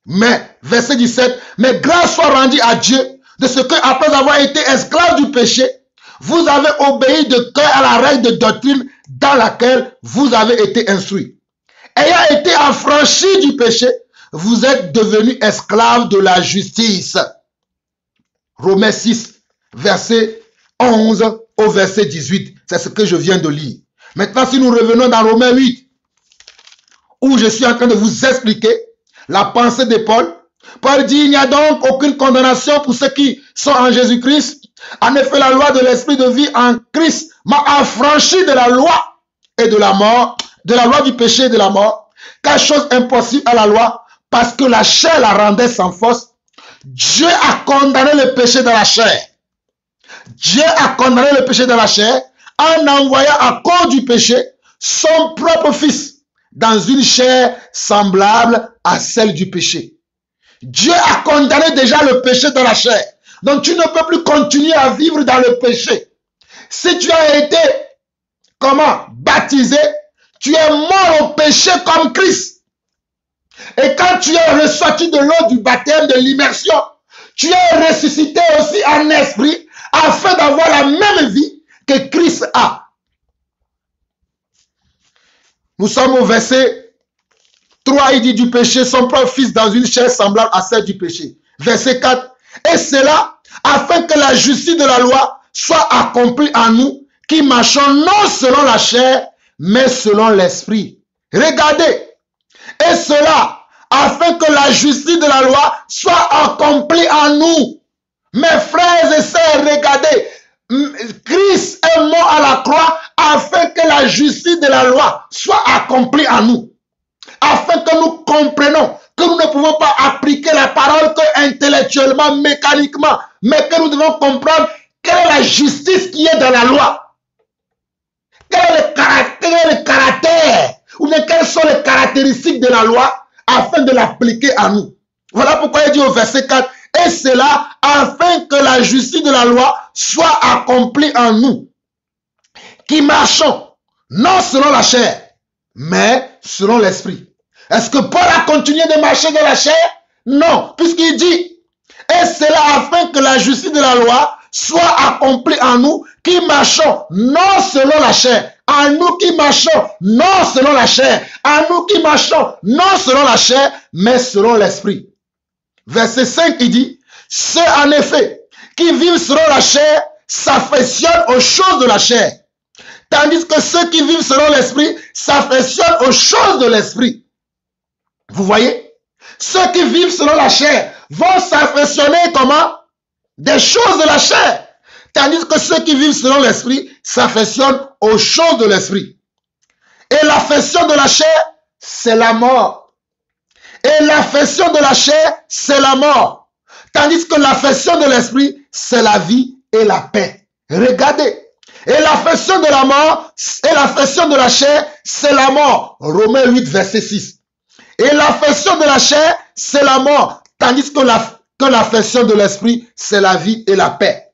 Mais, verset 17, mais grâce soit rendue à Dieu de ce que, après avoir été esclave du péché, vous avez obéi de cœur à la règle de doctrine dans laquelle vous avez été instruit. Ayant été affranchi du péché, vous êtes devenus esclaves de la justice. Romains 6, verset 11 au verset 18. C'est ce que je viens de lire. Maintenant, si nous revenons dans Romains 8, où je suis en train de vous expliquer la pensée de Paul. Paul dit, il n'y a donc aucune condamnation pour ceux qui sont en Jésus-Christ. En effet, la loi de l'esprit de vie en Christ m'a affranchi de la loi et de la mort, de la loi du péché et de la mort. Car chose impossible à la loi, parce que la chair la rendait sans force, Dieu a condamné le péché dans la chair. Dieu a condamné le péché dans la chair en envoyant à cause du péché son propre fils dans une chair semblable à celle du péché. Dieu a condamné déjà le péché dans la chair. Donc tu ne peux plus continuer à vivre dans le péché. Si tu as été, baptisé, tu es mort au péché comme Christ. Et quand tu es ressorti de l'eau du baptême, de l'immersion, tu es ressuscité aussi en esprit afin d'avoir la même vie que Christ a. Nous sommes au verset 3, il dit du péché, son propre fils dans une chair semblable à celle du péché. Verset 4, et cela afin que la justice de la loi soit accomplie en nous, qui marchons non selon la chair, mais selon l'esprit. Regardez, et cela afin que la justice de la loi soit accomplie en nous. Mes frères et sœurs, regardez, Christ est mort à la croix afin que la justice de la loi soit accomplie en nous. Afin que nous comprenions que nous ne pouvons pas appliquer la parole que intellectuellement, mécaniquement, mais que nous devons comprendre quelle est la justice qui est dans la loi. Quel est le caractère, ou bien quelles sont les caractéristiques de la loi afin de l'appliquer à nous. Voilà pourquoi il dit au verset 4, et cela afin que la justice de la loi soit accomplie en nous, qui marchons non selon la chair, mais selon l'esprit. Est-ce que Paul a continué de marcher dans la chair? Non, puisqu'il dit, et cela afin que la justice de la loi soit accomplie en nous, qui marchons non selon la chair. À nous qui marchons, non selon la chair. À nous qui marchons, non selon la chair, mais selon l'esprit. Verset 5, il dit, ceux en effet qui vivent selon la chair s'affectionnent aux choses de la chair. Tandis que ceux qui vivent selon l'esprit s'affectionnent aux choses de l'esprit. Vous voyez? Ceux qui vivent selon la chair vont s'affectionner comment? Des choses de la chair. Tandis que ceux qui vivent selon l'esprit s'affectionnent aux choses de l'esprit. Et l'affection de la chair, c'est la mort. Et l'affection de la chair, c'est la mort. Tandis que l'affection de l'esprit, c'est la vie et la paix. Regardez. Et l'affection de la mort et l'affection de la chair, c'est la mort. Romains 8, verset 6. Et l'affection de la chair, c'est la mort. Tandis que l'affection de l'esprit, c'est la vie et la paix.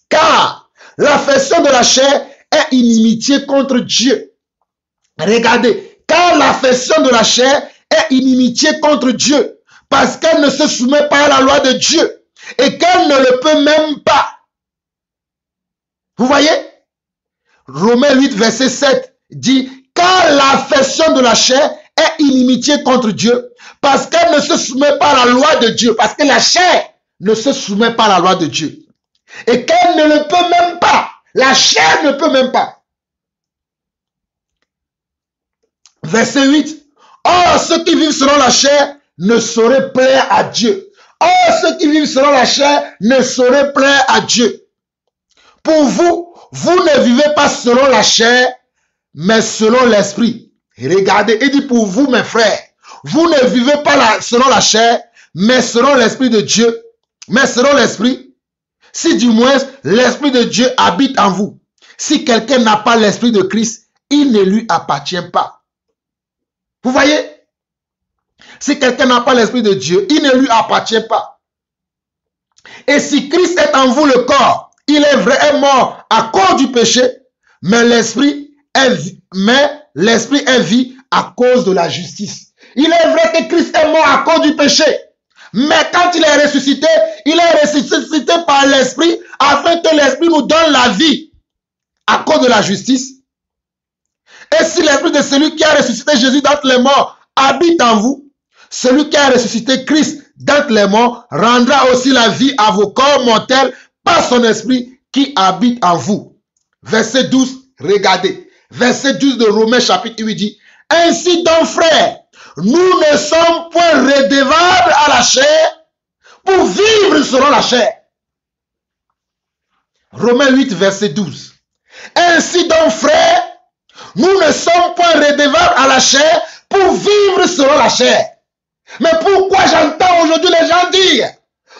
Car l'affection de la chair est inimitié contre Dieu. Regardez. Car l'affection de la chair est inimitié contre Dieu. Parce qu'elle ne se soumet pas à la loi de Dieu. Et qu'elle ne le peut même pas. Vous voyez? Romains 8, verset 7 dit, car l'affection de la chair est inimitié contre Dieu, parce qu'elle ne se soumet pas à la loi de Dieu, parce que la chair ne se soumet pas à la loi de Dieu, et qu'elle ne le peut même pas. La chair ne peut même pas. Verset 8, or ceux qui vivent selon la chair ne sauraient plaire à Dieu. Or ceux qui vivent selon la chair ne sauraient plaire à Dieu. Pour vous, vous ne vivez pas selon la chair, mais selon l'esprit. Regardez, il dit pour vous, mes frères, vous ne vivez pas selon la chair, mais selon l'esprit de Dieu, mais selon l'esprit, si du moins l'esprit de Dieu habite en vous. Si quelqu'un n'a pas l'esprit de Christ, il ne lui appartient pas. Vous voyez? Si quelqu'un n'a pas l'esprit de Dieu, il ne lui appartient pas. Et si Christ est en vous, le corps, il est vrai, est mort à cause du péché, mais l'esprit est vie à cause de la justice. Il est vrai que Christ est mort à cause du péché, mais quand il est ressuscité par l'esprit, afin que l'esprit nous donne la vie à cause de la justice. Et si l'esprit de celui qui a ressuscité Jésus d'entre les morts habite en vous, celui qui a ressuscité Christ d'entre les morts rendra aussi la vie à vos corps mortels par son esprit qui habite en vous. Verset 12, regardez. Verset 12 de Romains chapitre 8 dit, ainsi donc frères, nous ne sommes point redevables à la chair pour vivre selon la chair. Romains 8 verset 12. Ainsi donc frères, nous ne sommes point redevables à la chair pour vivre selon la chair. Mais pourquoi j'entends aujourd'hui les gens dire,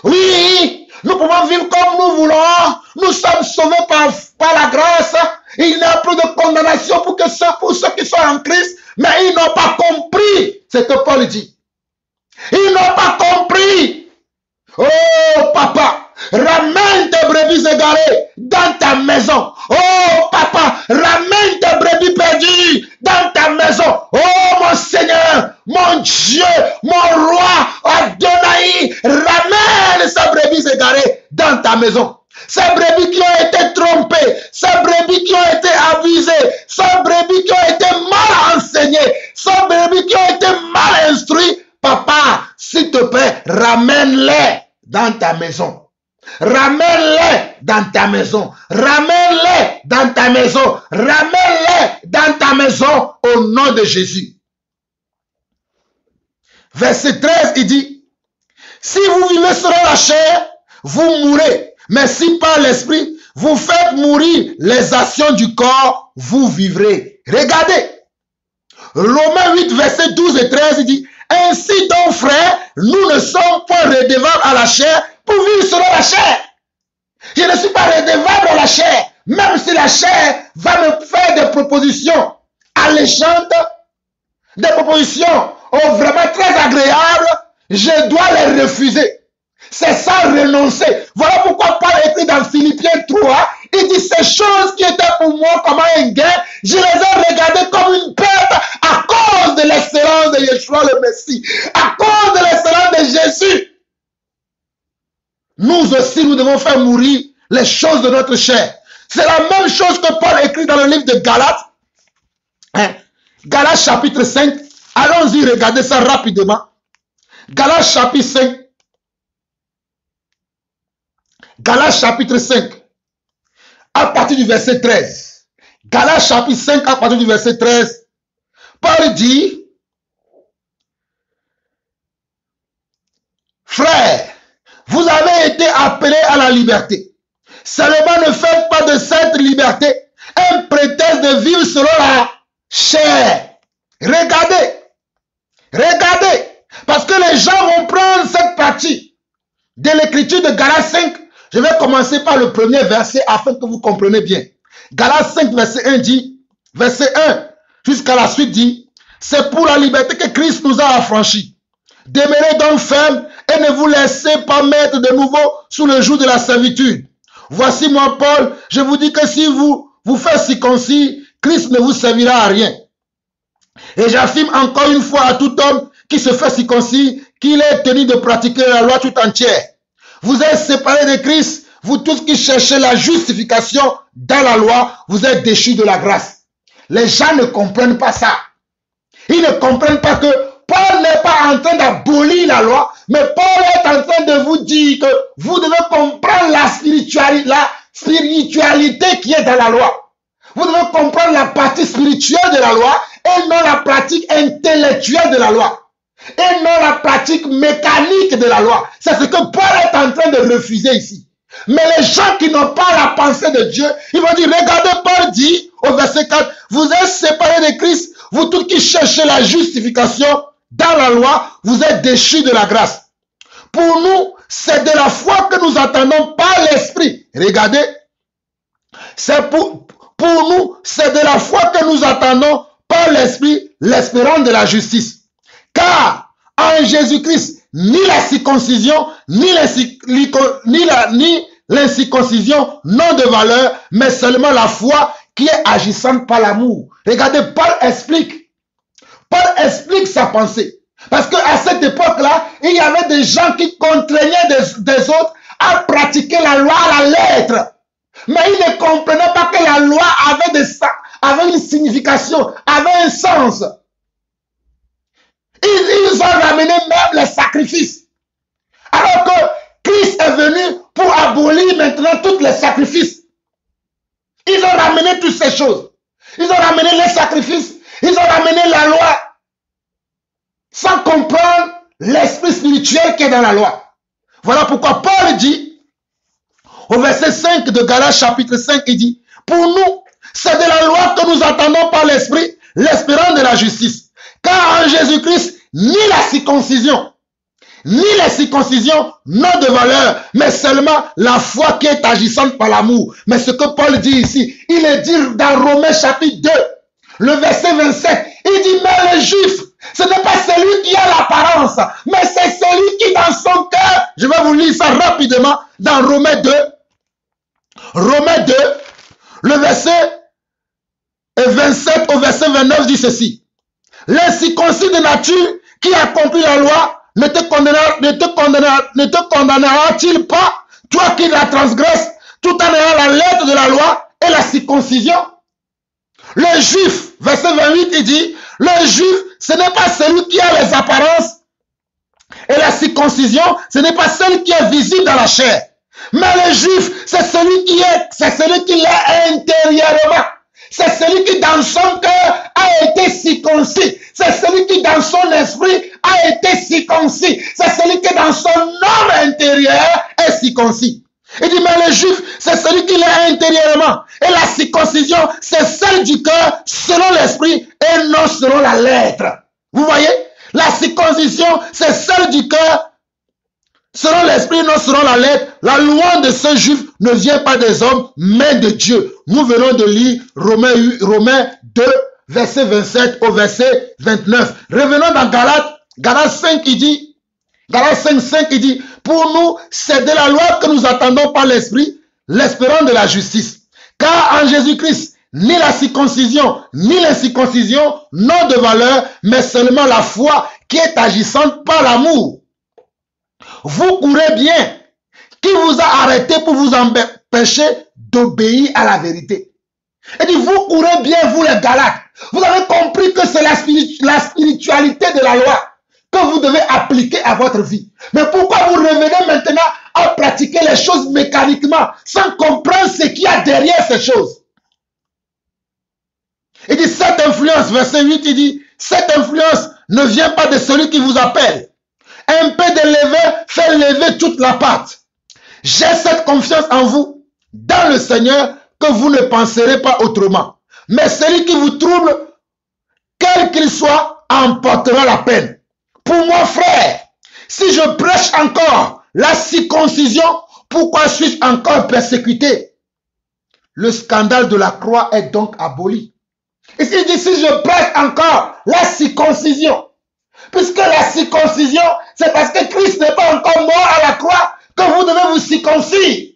oui, nous pouvons vivre comme nous voulons. Nous sommes sauvés par la grâce. Il n'y a plus de condamnation pour ceux qui sont en Christ. Mais ils n'ont pas compris ce que Paul dit. Ils n'ont pas compris. Oh papa, ramène tes brebis égarées dans ta maison. Oh papa, ramène tes brebis perdues dans ta maison. Oh mon Seigneur, mon Dieu, mon roi, Adonai, ramène ces brebis égarées dans ta maison. Ces brebis qui ont été trompées, ces brebis qui ont été abusées, ces brebis qui ont été mal enseignées, ces brebis qui ont été mal instruits. Papa, s'il te plaît, ramène-les dans ta maison. Ramène-les dans ta maison. Ramène-les dans ta maison. Ramène-les dans ta maison au nom de Jésus. Verset 13, il dit, si vous vivez selon la chair, vous mourrez. Mais si par l'esprit, vous faites mourir les actions du corps, vous vivrez. Regardez. Romains 8, verset 12 et 13, il dit, ainsi donc, frères, nous ne sommes pas redevables à la chair pour vivre selon la chair. Je ne suis pas redevable à la chair, même si la chair va me faire des propositions alléchantes, des propositions vraiment très agréables, je dois les refuser. C'est ça, renoncer. Voilà pourquoi Paul écrit dans Philippiens 3, il dit ces choses qui étaient pour moi comme un gain, je les ai regardées comme une perte à cause de l'excellence de Yeshua le Messie, à cause de l'excellence de Jésus. Nous aussi, nous devons faire mourir les choses de notre chair. C'est la même chose que Paul écrit dans le livre de Galates, Hein? Galates chapitre 5. Allons-y, regardez ça rapidement. Galates chapitre 5. Galates chapitre 5. À partir du verset 13. Galates chapitre 5 à partir du verset 13. Paul dit, frères, vous avez été appelés à la liberté. Seulement ne faites pas de cette liberté un prétexte de vivre selon la chair. Regardez, regardez, parce que les gens vont prendre cette partie de l'écriture de Galates 5. Je vais commencer par le premier verset afin que vous compreniez bien. Galates 5, verset 1 dit, verset 1 jusqu'à la suite dit, c'est pour la liberté que Christ nous a affranchis. Demeurez donc fermes et ne vous laissez pas mettre de nouveau sous le joug de la servitude. Voici moi, Paul, je vous dis que si vous vous faites circoncis, Christ ne vous servira à rien. Et j'affirme encore une fois à tout homme qui se fait circoncis qu'il est tenu de pratiquer la loi tout entière. Vous êtes séparés de Christ, vous tous qui cherchez la justification dans la loi, vous êtes déchus de la grâce. Les gens ne comprennent pas ça. Ils ne comprennent pas que Paul n'est pas en train d'abolir la loi, mais Paul est en train de vous dire que vous devez comprendre la spiritualité qui est dans la loi. Vous devez comprendre la partie spirituelle de la loi et non la pratique intellectuelle de la loi. Et non la pratique mécanique de la loi. C'est ce que Paul est en train de refuser ici. Mais les gens qui n'ont pas la pensée de Dieu, ils vont dire, regardez, Paul dit au verset 4, vous êtes séparés de Christ, vous tous qui cherchez la justification dans la loi, vous êtes déchus de la grâce. Pour nous, c'est de la foi que nous attendons par l'Esprit. Regardez, c'est pour nous, c'est de la foi que nous attendons par l'Esprit, l'espérance de la justice. Car en Jésus-Christ, ni la circoncision, ni l'incirconcision n'ont de valeur, mais seulement la foi qui est agissante par l'amour. Regardez, Paul explique sa pensée. Parce qu'à cette époque-là, il y avait des gens qui contraignaient des autres à pratiquer la loi à la lettre. Mais ils ne comprenaient pas que la loi avait une signification, avait un sens. Ils ont ramené même les sacrifices. Alors que Christ est venu pour abolir maintenant tous les sacrifices. Ils ont ramené toutes ces choses. Ils ont ramené les sacrifices. Ils ont ramené la loi. Sans comprendre l'esprit spirituel qui est dans la loi. Voilà pourquoi Paul dit, au verset 5 de Galates chapitre 5, il dit, pour nous, c'est de la loi que nous attendons par l'esprit, l'espérance de la justice. Car en Jésus-Christ, ni la circoncision, ni les circoncisions n'ont de valeur, mais seulement la foi qui est agissante par l'amour. Mais ce que Paul dit ici, il est dit dans Romains chapitre 2, le verset 27, il dit, mais le juif, ce n'est pas celui qui a l'apparence, mais c'est celui qui dans son cœur, je vais vous lire ça rapidement, dans Romains 2, le verset 27 au verset 29 dit ceci. L'incirconcis de nature qui accomplit la loi ne te condamnera-t-il pas, toi qui la transgresses, tout en ayant la lettre de la loi et la circoncision? Le juif, verset 28, il dit, le juif, ce n'est pas celui qui a les apparences, et la circoncision, ce n'est pas celle qui est visible dans la chair. Mais le juif, c'est celui qui l'est intérieurement. C'est celui qui dans son cœur a été circoncis. C'est celui qui dans son esprit a été circoncis. C'est celui qui dans son homme intérieur est circoncis. Il dit, mais le juif, c'est celui qui l'est intérieurement. Et la circoncision, c'est celle du cœur selon l'esprit et non selon la lettre. Vous voyez? La circoncision, c'est celle du cœur selon l'esprit, non selon la lettre. La loi de ce juif ne vient pas des hommes, mais de Dieu. Nous venons de lire Romains 2, verset 27 au verset 29. Revenons dans Galates 5, il dit, Galates 5, il dit, pour nous, c'est de la loi que nous attendons par l'esprit, l'espérance de la justice. Car en Jésus-Christ, ni la circoncision, ni l'incirconcision n'ont de valeur, mais seulement la foi qui est agissante par l'amour. Vous courez bien. Qui vous a arrêté pour vous empêcher d'obéir à la vérité? Il dit, vous courez bien, vous les Galates. Vous avez compris que c'est la spiritualité de la loi que vous devez appliquer à votre vie. Mais pourquoi vous revenez maintenant à pratiquer les choses mécaniquement sans comprendre ce qu'il y a derrière ces choses? Il dit, cette influence, verset 8, il dit, cette influence ne vient pas de celui qui vous appelle. Un peu de levain fait lever toute la pâte. J'ai cette confiance en vous, dans le Seigneur, que vous ne penserez pas autrement. Mais celui qui vous trouble, quel qu'il soit, en portera la peine. Pour moi, frère, si je prêche encore la circoncision, pourquoi suis-je encore persécuté? Le scandale de la croix est donc aboli. Et il dit, si je prêche encore la circoncision, puisque la circoncision, c'est parce que Christ n'est pas encore mort à la croix que vous devez vous circoncire.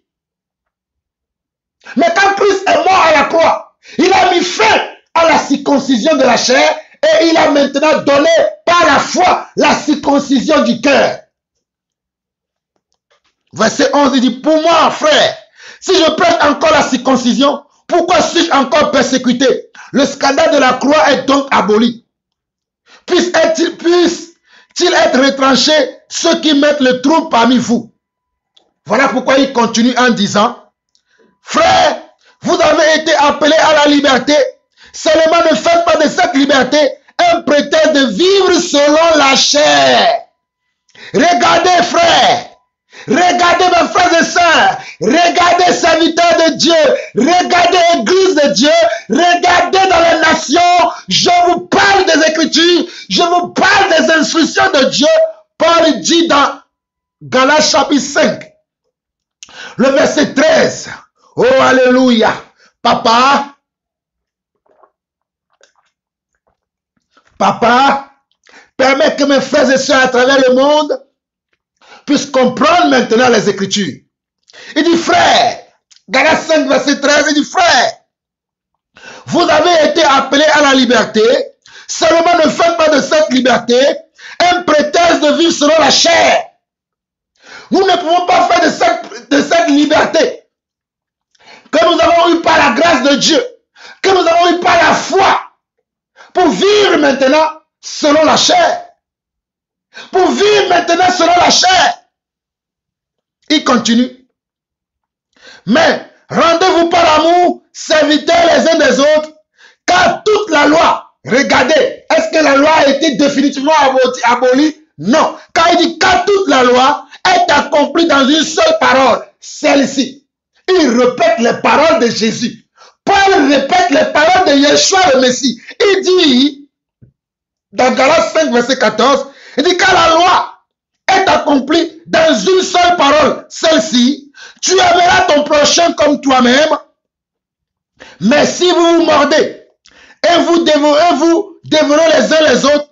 Mais quand Christ est mort à la croix, il a mis fin à la circoncision de la chair et il a maintenant donné par la foi la circoncision du cœur. Verset 11, il dit, pour moi, frère, si je prêche encore la circoncision, pourquoi suis-je encore persécuté? Le scandale de la croix est donc aboli. Puisse-t-il être retranché ceux qui mettent le trouble parmi vous? Voilà pourquoi il continue en disant, frère, vous avez été appelés à la liberté. Seulement ne faites pas de cette liberté un prétexte de vivre selon la chair. Regardez, frère. Regardez, mes frères et sœurs. Regardez, serviteurs de Dieu. Regardez, église de Dieu. Regardez dans les nations. Je vous parle des Écritures. Je vous parle des instructions de Dieu. Paul dit dans Galates chapitre 5, le verset 13. Oh, alléluia. Papa, permets que mes frères et sœurs à travers le monde puissent comprendre maintenant les Écritures. Il dit, frère, Galates 5, verset 13, il dit, frère, vous avez été appelés à la liberté, seulement ne faites pas de cette liberté un prétexte de vivre selon la chair. Nous ne pouvons pas faire de cette liberté que nous avons eu par la grâce de Dieu, que nous avons eu par la foi, pour vivre maintenant selon la chair. Pour vivre maintenant selon la chair. Il continue. Mais rendez-vous par amour, serviteurs les uns des autres, car toute la loi, regardez, est-ce que la loi a été définitivement abolie? Non. Car il dit, car toute la loi est accomplie dans une seule parole, celle-ci. Il répète les paroles de Jésus. Paul répète les paroles de Yeshua le Messie. Il dit, dans Galates 5, verset 14, il dit, car la loi est accomplie dans une seule parole, celle-ci, tu aimeras ton prochain comme toi-même. Mais si vous vous mordez et vous dévorez les uns les autres,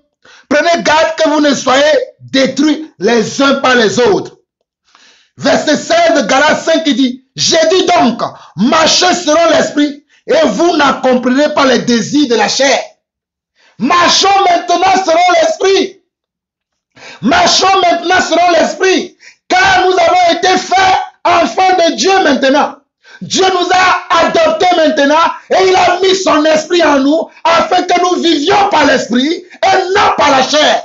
prenez garde que vous ne soyez détruits les uns par les autres. Verset 16 de Galates 5, il dit, j'ai dit donc, marchez selon l'esprit et vous n'accomplirez pas les désirs de la chair. Marchons maintenant selon l'esprit. Marchons maintenant selon l'esprit. Car nous avons été faits enfants de Dieu maintenant. Dieu nous a adoptés maintenant et il a mis son esprit en nous afin que nous vivions par l'esprit et non par la chair.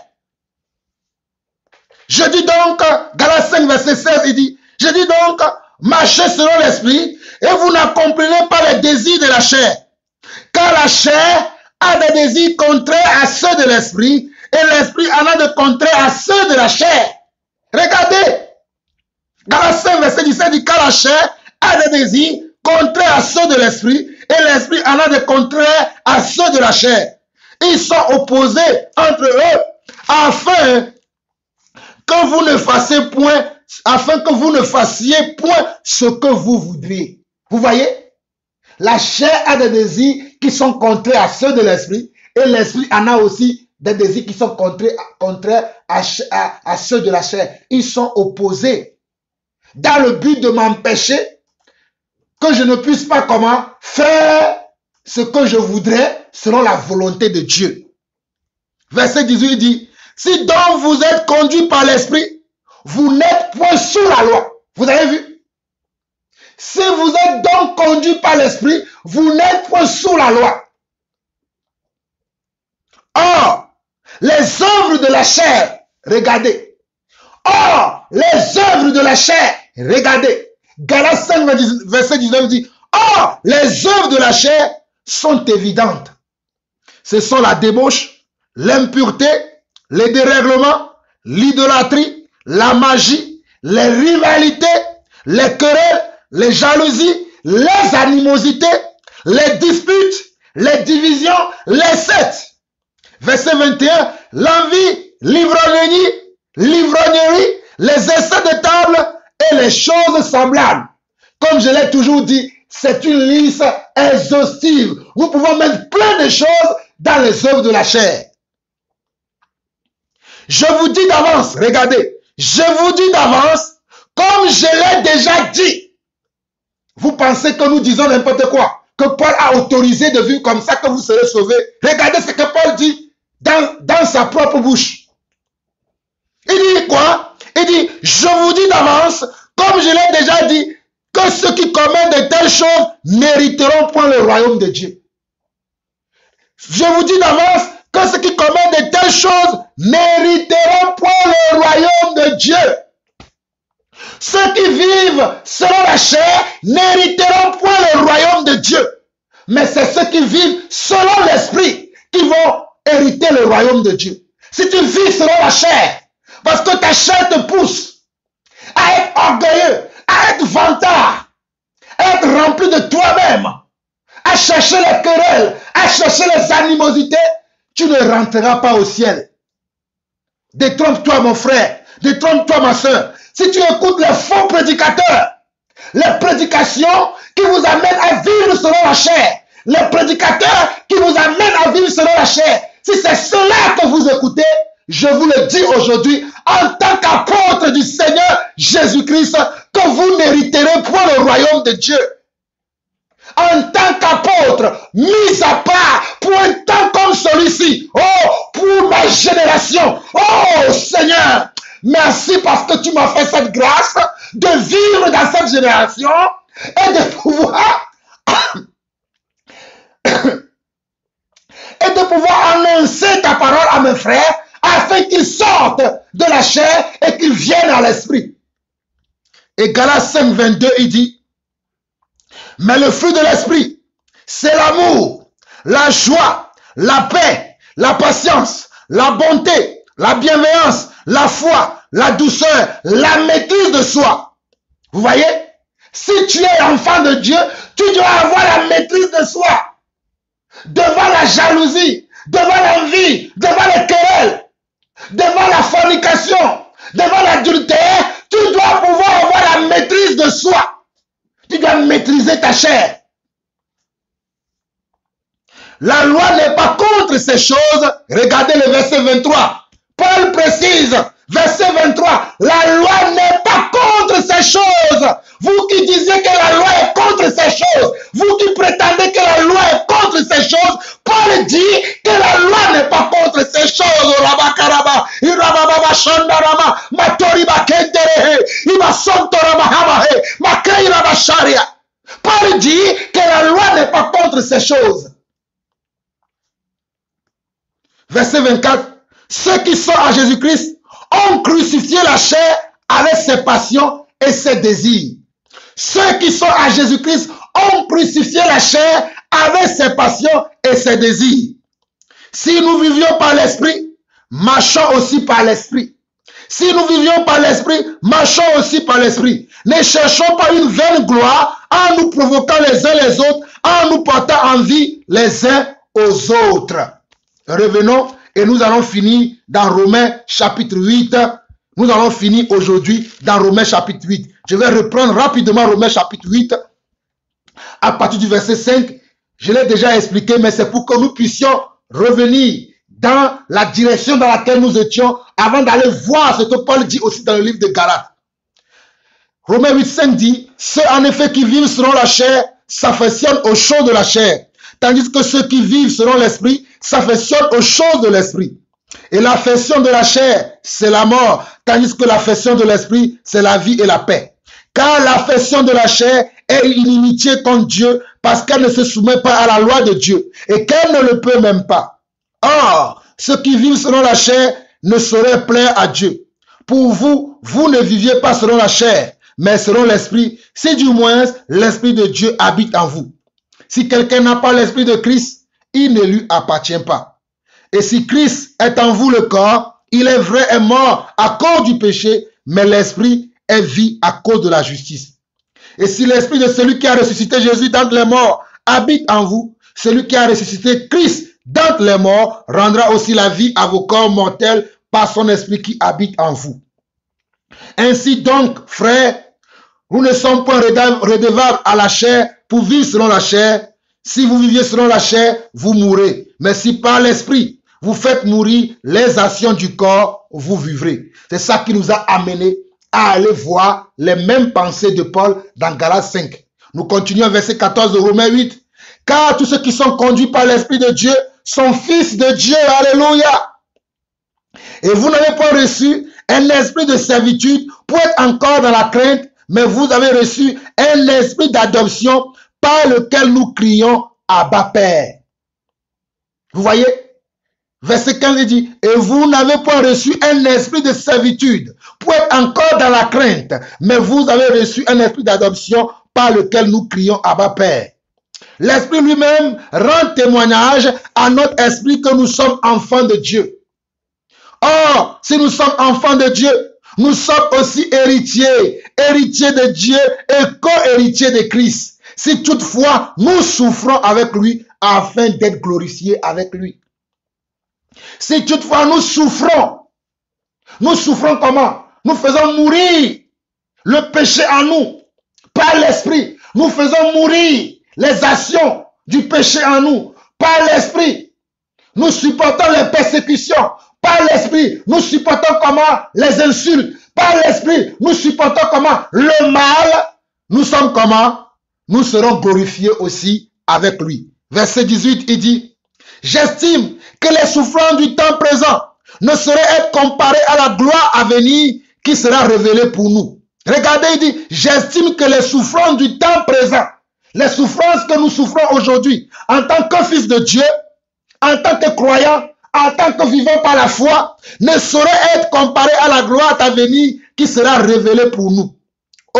Je dis donc, Galates 5, verset 16, il dit, je dis donc, marchez selon l'esprit et vous n'accomplirez pas les désirs de la chair. Car la chair a des désirs contraires à ceux de l'esprit et l'esprit en a de contraires à ceux de la chair. Regardez, Galates 5, verset 17 dit, car la chair a des désirs contraires à ceux de l'esprit et l'esprit en a de contraires à ceux de la chair. Ils sont opposés entre eux afin que vous ne fassiez point ce que vous voudriez. Vous voyez? La chair a des désirs qui sont contraires à ceux de l'esprit et l'esprit en a aussi des désirs qui sont contraires à ceux de la chair. Ils sont opposés dans le but de m'empêcher que je ne puisse pas faire ce que je voudrais selon la volonté de Dieu. Verset 18 dit, si donc vous êtes conduits par l'esprit, vous n'êtes point sous la loi. Vous avez vu? Si vous êtes donc conduits conduit par l'esprit, vous n'êtes point sous la loi. Or, les œuvres de la chair, regardez. Or, les œuvres de la chair, regardez. Galates 5, verset 19 dit, or, les œuvres de la chair sont évidentes. Ce sont la débauche, l'impureté, les dérèglements, l'idolâtrie, la magie, les rivalités, les querelles, les jalousies, les animosités, les disputes, les divisions, les sectes. Verset 21, l'envie, l'ivrognerie, les essais de table et les choses semblables. Comme je l'ai toujours dit, c'est une liste exhaustive. Nous pouvons mettre plein de choses dans les œuvres de la chair. Je vous dis d'avance, regardez, je vous dis d'avance, comme je l'ai déjà dit. Vous pensez que nous disons n'importe quoi, que Paul a autorisé de vivre comme ça, que vous serez sauvés. Regardez ce que Paul dit dans sa propre bouche. Il dit quoi? Il dit, je vous dis d'avance, comme je l'ai déjà dit, que ceux qui commettent de telles choses mériteront point le royaume de Dieu. Je vous dis d'avance que ceux qui commettent de telles choses mériteront point le royaume de Dieu. Ceux qui vivent selon la chair n'hériteront point le royaume de Dieu. Mais c'est ceux qui vivent selon l'esprit qui vont hériter le royaume de Dieu. Si tu vis selon la chair, parce que ta chair te pousse à être orgueilleux, à être vantard, à être rempli de toi-même, à chercher les querelles, à chercher les animosités, tu ne rentreras pas au ciel. Détrompe-toi mon frère, détrompe-toi ma soeur. Si tu écoutes les faux prédicateurs, les prédications qui vous amènent à vivre selon la chair, les prédicateurs qui vous amènent à vivre selon la chair, si c'est cela que vous écoutez, je vous le dis aujourd'hui, en tant qu'apôtre du Seigneur Jésus-Christ, que vous n'hériterez point le royaume de Dieu. En tant qu'apôtre, mis à part pour un temps comme celui-ci, oh, pour ma génération, oh Seigneur, merci parce que tu m'as fait cette grâce de vivre dans cette génération et de pouvoir annoncer ta parole à mes frères afin qu'ils sortent de la chair et qu'ils viennent à l'esprit. Et Galates 5, 22, il dit, mais le fruit de l'esprit, c'est l'amour, la joie, la paix, la patience, la bonté, la bienveillance, la foi, la douceur, la maîtrise de soi. Vous voyez? Si tu es enfant de Dieu, tu dois avoir la maîtrise de soi. Devant la jalousie, devant l'envie, devant les querelles, devant la fornication, devant l'adultère, tu dois pouvoir avoir la maîtrise de soi. Tu dois maîtriser ta chair. La loi n'est pas contre ces choses. Regardez le verset 23. Paul précise, verset 23, la loi n'est pas contre ces choses. Vous qui disiez que la loi est contre ces choses, vous qui prétendez que la loi est contre ces choses, Paul dit que la loi n'est pas contre ces choses. Paul dit que la loi n'est pas contre ces choses. Verset 24. Ceux qui sont à Jésus-Christ ont crucifié la chair avec ses passions et ses désirs. Ceux qui sont à Jésus-Christ ont crucifié la chair avec ses passions et ses désirs. Si nous vivions par l'esprit, marchons aussi par l'esprit. Si nous vivions par l'esprit, marchons aussi par l'esprit. Ne cherchons pas une vaine gloire en nous provoquant les uns les autres, en nous portant envie les uns aux autres. Revenons. Et nous allons finir dans Romains chapitre 8. Nous allons finir aujourd'hui dans Romains chapitre 8. Je vais reprendre rapidement Romains chapitre 8. À partir du verset 5, je l'ai déjà expliqué, mais c'est pour que nous puissions revenir dans la direction dans laquelle nous étions avant d'aller voir ce que Paul dit aussi dans le livre de Galates. Romains 8, 5 dit, ceux en effet qui vivent selon la chair s'affectionnent aux choses de la chair. Tandis que ceux qui vivent selon l'esprit s'affectionnent aux choses de l'esprit. Et l'affection de la chair, c'est la mort, tandis que l'affection de l'esprit, c'est la vie et la paix. Car l'affection de la chair est une inimitié contre Dieu parce qu'elle ne se soumet pas à la loi de Dieu et qu'elle ne le peut même pas. Or, ceux qui vivent selon la chair ne sauraient plaire à Dieu. Pour vous, vous ne viviez pas selon la chair, mais selon l'esprit, si du moins l'esprit de Dieu habite en vous. Si quelqu'un n'a pas l'esprit de Christ, il ne lui appartient pas. Et si Christ est en vous le corps, il est vrai est mort à cause du péché, mais l'esprit est vie à cause de la justice. Et si l'esprit de celui qui a ressuscité Jésus d'entre les morts habite en vous, celui qui a ressuscité Christ d'entre les morts rendra aussi la vie à vos corps mortels par son esprit qui habite en vous. Ainsi donc, frères, nous ne sommes pas redevables à la chair pour vivre selon la chair. Si vous viviez selon la chair, vous mourrez. Mais si par l'esprit, vous faites mourir les actions du corps, vous vivrez. C'est ça qui nous a amenés à aller voir les mêmes pensées de Paul dans Galates 5. Nous continuons verset 14 de Romains 8. Car tous ceux qui sont conduits par l'Esprit de Dieu sont fils de Dieu. Alléluia. Et vous n'avez pas reçu un esprit de servitude pour être encore dans la crainte, mais vous avez reçu un esprit d'adoption par lequel nous crions Abba Père. Vous voyez? Verset 15 il dit, et vous n'avez pas reçu un esprit de servitude pour être encore dans la crainte, mais vous avez reçu un esprit d'adoption par lequel nous crions Abba Père. L'esprit lui-même rend témoignage à notre esprit que nous sommes enfants de Dieu. Or, si nous sommes enfants de Dieu, nous sommes aussi héritiers, héritiers de Dieu et co-héritiers de Christ. Si toutefois nous souffrons avec lui afin d'être glorifiés avec lui. Si toutefois nous souffrons comment? Nous faisons mourir le péché en nous par l'esprit. Nous faisons mourir les actions du péché en nous par l'esprit. Nous supportons les persécutions par l'esprit. Nous supportons comment? Les insultes. Par l'esprit, nous supportons comment? Le mal. Nous sommes comment? Nous serons glorifiés aussi avec lui. Verset 18, il dit, j'estime que les souffrances du temps présent ne sauraient être comparées à la gloire à venir qui sera révélée pour nous. Regardez, il dit, j'estime que les souffrances du temps présent, les souffrances que nous souffrons aujourd'hui, en tant que fils de Dieu, en tant que croyant, en tant que vivant par la foi, ne sauraient être comparées à la gloire à venir qui sera révélée pour nous.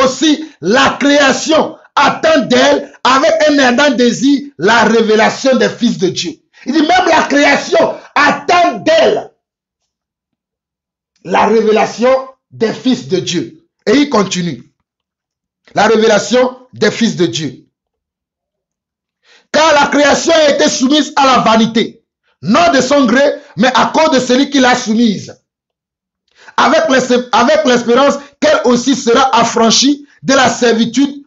Aussi, la création attend d'elle avec un ardent désir la révélation des fils de Dieu. Il dit même la création attend d'elle la révélation des fils de Dieu. Et il continue. La révélation des fils de Dieu. Car la création a été soumise à la vanité, non de son gré, mais à cause de celui qui l'a soumise. Avec l'espérance qu'elle aussi sera affranchie de la servitude,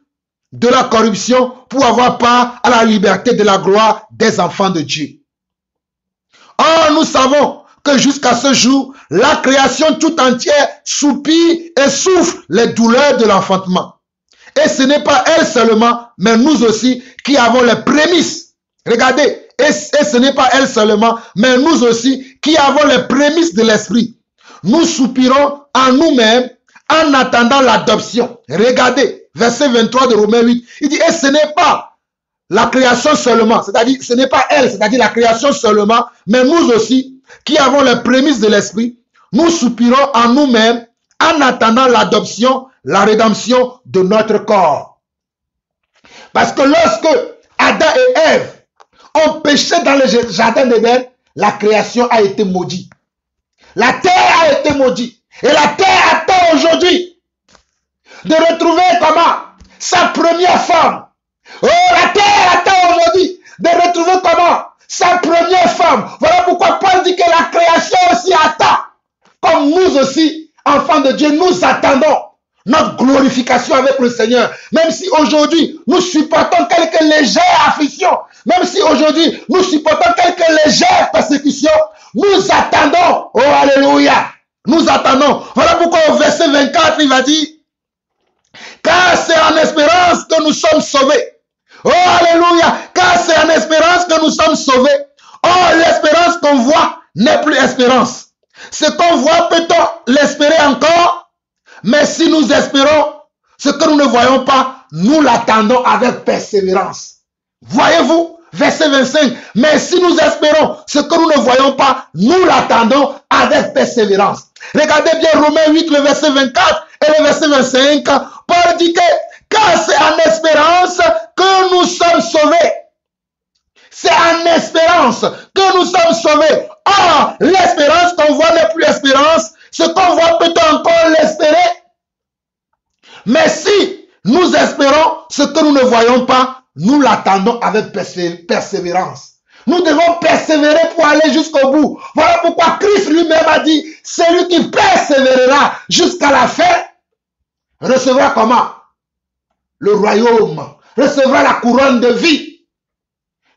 de la corruption, pour avoir part à la liberté de la gloire des enfants de Dieu. Or, nous savons que jusqu'à ce jour, la création tout entière soupire et souffre les douleurs de l'enfantement. Et ce n'est pas elle seulement, mais nous aussi qui avons les prémices. Regardez, et ce n'est pas elle seulement, mais nous aussi qui avons les prémices de l'esprit. Nous soupirons en nous-mêmes en attendant l'adoption. Regardez, verset 23 de Romains 8, il dit, et ce n'est pas la création seulement, c'est-à-dire, ce n'est pas elle, c'est-à-dire la création seulement, mais nous aussi, qui avons les prémices de l'esprit, nous soupirons en nous-mêmes en attendant l'adoption, la rédemption de notre corps. Parce que lorsque Adam et Ève ont péché dans le jardin d'Éden, la création a été maudite. La terre a été maudite. Et la terre attend aujourd'hui de retrouver comment? Sa première femme. Oh, la terre attend aujourd'hui de retrouver comment? Sa première femme. Voilà pourquoi Paul dit que la création aussi attend. Comme nous aussi, enfants de Dieu, nous attendons notre glorification avec le Seigneur. Même si aujourd'hui, nous supportons quelques légères afflictions, même si aujourd'hui, nous supportons quelques légères persécutions, nous attendons. Oh, alléluia. Nous attendons. Voilà pourquoi au verset 24, il va dire, car c'est en espérance que nous sommes sauvés. Oh, alléluia. Car c'est en espérance que nous sommes sauvés. Oh, l'espérance qu'on voit n'est plus espérance. Ce qu'on voit, peut-on l'espérer encore? Mais si nous espérons ce que nous ne voyons pas, nous l'attendons avec persévérance. Voyez-vous, verset 25, mais si nous espérons ce que nous ne voyons pas, nous l'attendons avec persévérance. Regardez bien Romains 8, le verset 24 et le verset 25. Paul dit que car c'est en espérance que nous sommes sauvés. C'est en espérance que nous sommes sauvés. Or, l'espérance qu'on voit n'est plus espérance. Ce qu'on voit peut-on encore l'espérer. Mais si nous espérons ce que nous ne voyons pas, nous l'attendons avec persévérance. Nous devons persévérer pour aller jusqu'au bout. Voilà pourquoi Christ lui-même a dit, celui qui persévérera jusqu'à la fin, recevra comment? Le royaume, recevra la couronne de vie.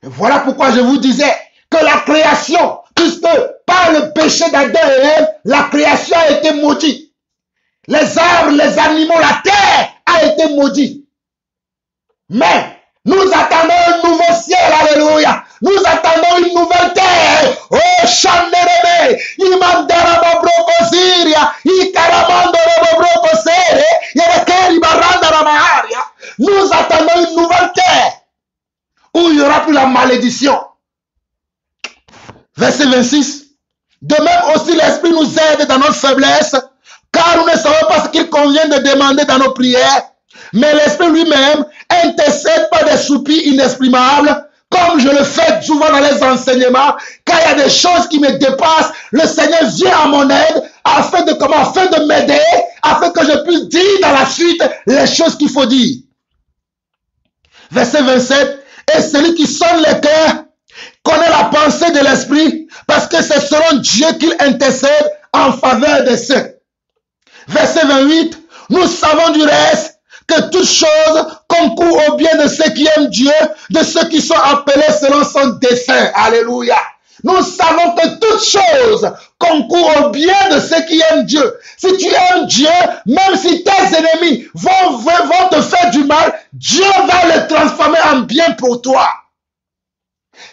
Et voilà pourquoi je vous disais que la création, puisque par le péché d'Adam et Ève, la création a été maudite. Les arbres, les animaux, la terre a été maudite. Mais nous attendons un nouveau ciel, alléluia. Nous attendons une nouvelle terre. Oh, Chanderebe, Imandara Brokosiria, Ikaramando Brokosere, Yerekeri Baranda Ramaharia. Nous attendons une nouvelle terre où il n'y aura plus la malédiction. Verset 26. De même aussi l'Esprit nous aide dans notre faiblesse, car nous ne savons pas ce qu'il convient de demander dans nos prières. Mais l'Esprit lui-même intercède par des soupirs inexprimables, comme je le fais souvent dans les enseignements. Quand il y a des choses qui me dépassent, le Seigneur vient à mon aide afin de m'aider, afin que je puisse dire dans la suite les choses qu'il faut dire. Verset 27. Et celui qui sonne les cœurs connaît la pensée de l'Esprit, parce que c'est selon Dieu qu'il intercède en faveur des saints. Verset 28. Nous savons du reste que toute chose concourt au bien de ceux qui aiment Dieu, de ceux qui sont appelés selon son dessein. Alléluia. Nous savons que toute chose concourt au bien de ceux qui aiment Dieu. Si tu aimes Dieu, même si tes ennemis vont te faire du mal, Dieu va le transformer en bien pour toi.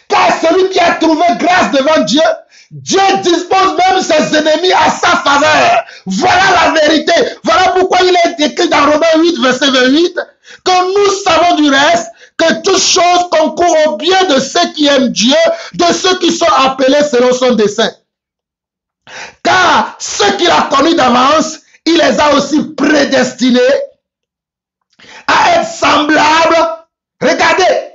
Car celui qui a trouvé grâce devant Dieu, Dieu dispose même ses ennemis à sa faveur. Voilà la vérité. Voilà pourquoi il est écrit dans Romains 8, verset 28, que nous savons du reste que toute chose concourt au bien de ceux qui aiment Dieu, de ceux qui sont appelés selon son dessein. Car ceux qu'il a connus d'avance, il les a aussi prédestinés à être semblables. Regardez,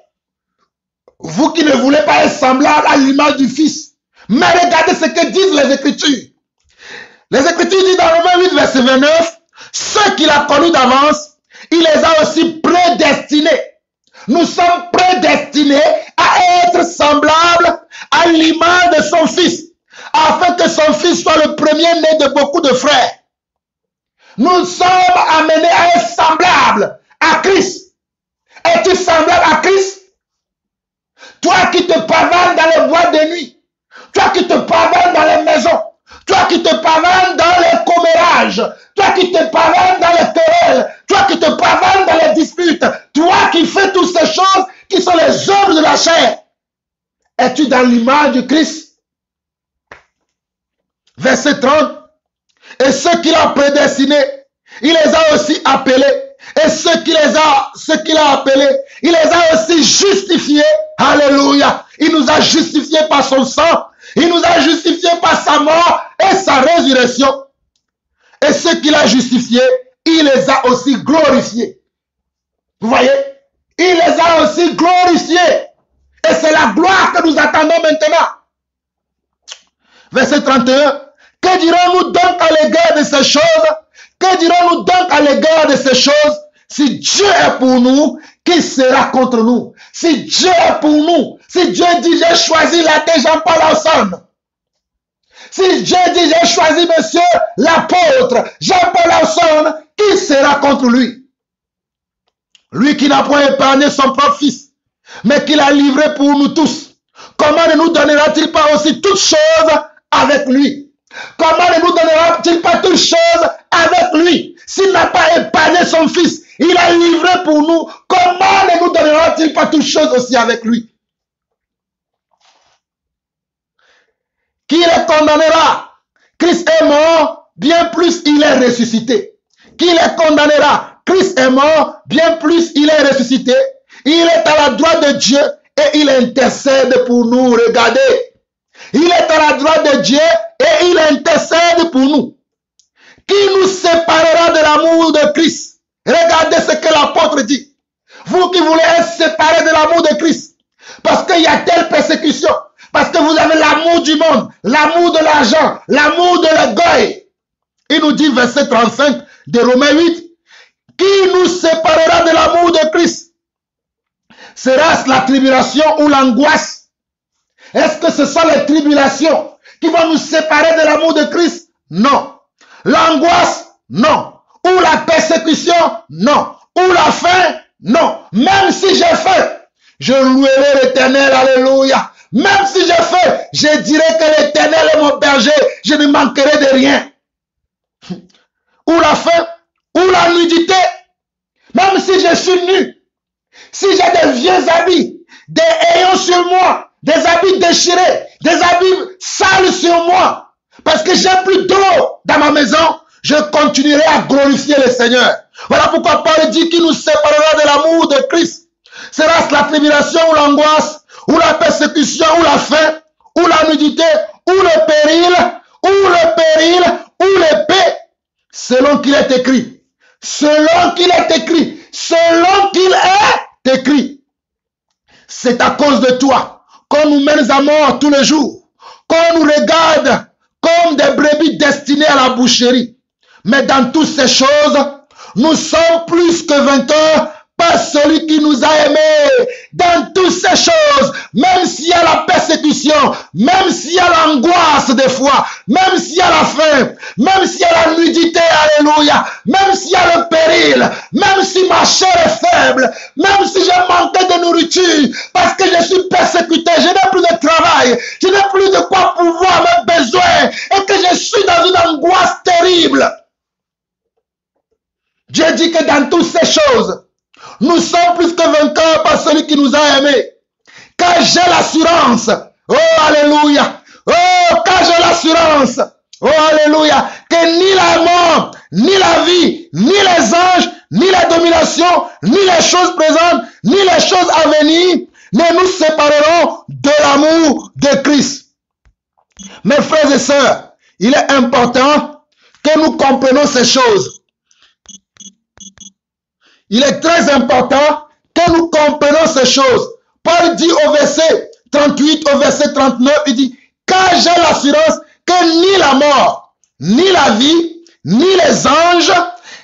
vous qui ne voulez pas être semblables à l'image du Fils, mais regardez ce que disent les Écritures. Les Écritures disent dans Romains 8, verset 29, ceux qu'il a connus d'avance, il les a aussi prédestinés. Nous sommes prédestinés à être semblables à l'image de son Fils, afin que son Fils soit le premier-né de beaucoup de frères. Nous sommes amenés à être semblables à Christ. Es-tu semblable à Christ? Toi qui te pavanes dans les boîtes de nuit, toi qui te pavanes dans les maisons, toi qui te pavanes dans les commérages, toi qui te pavanes dans les querelles, toi qui te pavanes dans les disputes, toi qui fais toutes ces choses qui sont les œuvres de la chair. Es-tu dans l'image du Christ? Verset 30. Et ceux qu'il a prédestinés, il les a aussi appelés. Et ceux qu'il a appelés, il les a aussi justifiés. Alléluia. Il nous a justifiés par son sang. Il nous a justifiés par sa mort et sa résurrection. Et ceux qu'il a justifiés, il les a aussi glorifiés. Vous voyez? Il les a aussi glorifiés. Et c'est la gloire que nous attendons maintenant. Verset 31. Que dirons-nous donc à l'égard de ces choses? Que dirons-nous donc à l'égard de ces choses? Si Dieu est pour nous, qui sera contre nous? Si Dieu est pour nous, si Dieu dit j'ai choisi l'athée Jean-Paul Lawson, si Dieu dit j'ai choisi monsieur l'apôtre Jean-Paul Lawson, qui sera contre lui? Lui qui n'a point épargné son propre fils, mais qui l'a livré pour nous tous. Comment ne nous donnera-t-il pas aussi toutes choses avec lui? Comment ne nous donnera-t-il pas toutes choses avec lui? S'il n'a pas épargné son fils, il a livré pour nous. Comment ne nous donnera-t-il pas toutes choses aussi avec lui? Qui les condamnera? Christ est mort, bien plus il est ressuscité. Qui les condamnera? Christ est mort, bien plus il est ressuscité. Il est à la droite de Dieu et il intercède pour nous. Regardez. Il est à la droite de Dieu et il intercède pour nous. Qui nous séparera de l'amour de Christ? Regardez ce que l'apôtre dit. Vous qui voulez être séparés de l'amour de Christ, parce qu'il y a telle persécution, parce que vous avez l'amour du monde, l'amour de l'argent, l'amour de l'orgueil. Il nous dit, verset 35 de Romains 8, qui nous séparera de l'amour de Christ? Sera-ce la tribulation ou l'angoisse? Est-ce que ce sont les tribulations qui vont nous séparer de l'amour de Christ? Non. L'angoisse? Non. Ou la persécution? Non. Ou la faim? Non. Même si j'ai faim, je louerai l'Éternel. Alléluia. Même si j'ai faim, je dirai que l'Éternel est mon berger. Je ne manquerai de rien. Ou la faim? Ou la nudité? Même si je suis nu, si j'ai des vieux habits, des ayants sur moi, des habits déchirés, des habits sales sur moi, parce que j'ai plus d'eau dans ma maison, je continuerai à glorifier le Seigneur. Voilà pourquoi Paul dit qu'il nous séparera de l'amour de Christ. Sera-ce la tribulation ou l'angoisse, ou la persécution, ou la faim, ou la nudité, ou le péril, ou l'épée, selon qu'il est écrit. Selon qu'il est écrit. Selon qu'il est écrit. C'est à cause de toi qu'on nous mène à mort tous les jours, qu'on nous regarde comme des brebis destinées à la boucherie. Mais dans toutes ces choses, nous sommes plus que vainqueurs par celui qui nous a aimés. Dans toutes ces choses, même s'il y a la persécution, même s'il y a l'angoisse des fois, même s'il y a la faim, même s'il y a la nudité, alléluia, même s'il y a le péril, même si ma chair est faible, même si j'ai manqué de nourriture, parce que je suis persécuté, je n'ai plus de travail, je n'ai plus de quoi pouvoir mes besoins, et que je suis dans une angoisse terrible. Dieu dit que dans toutes ces choses, nous sommes plus que vainqueurs par celui qui nous a aimés. Car j'ai l'assurance, oh alléluia, oh car j'ai l'assurance, oh alléluia, que ni la mort, ni la vie, ni les anges, ni la domination, ni les choses présentes, ni les choses à venir, ne nous sépareront de l'amour de Christ. Mes frères et sœurs, il est important que nous comprenions ces choses. Il est très important que nous comprenions ces choses. Paul dit au verset 38, au verset 39, il dit, car j'ai l'assurance que ni la mort, ni la vie, ni les anges,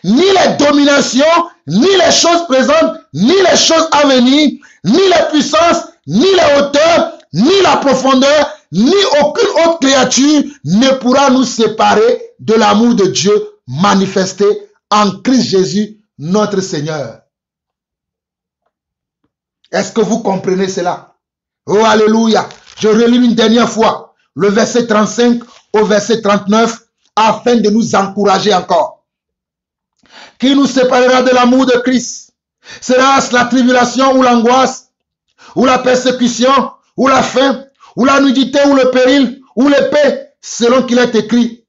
ni les dominations, ni les choses présentes, ni les choses à venir, ni les puissances, ni les hauteurs, ni la profondeur, ni aucune autre créature ne pourra nous séparer de l'amour de Dieu manifesté en Christ Jésus, notre Seigneur. Est-ce que vous comprenez cela? Oh, alléluia. Je relis une dernière fois le verset 35 au verset 39 afin de nous encourager encore. Qui nous séparera de l'amour de Christ? Sera-ce la tribulation ou l'angoisse, ou la persécution, ou la faim, ou la nudité, ou le péril, ou l'épée, selon qu'il est écrit.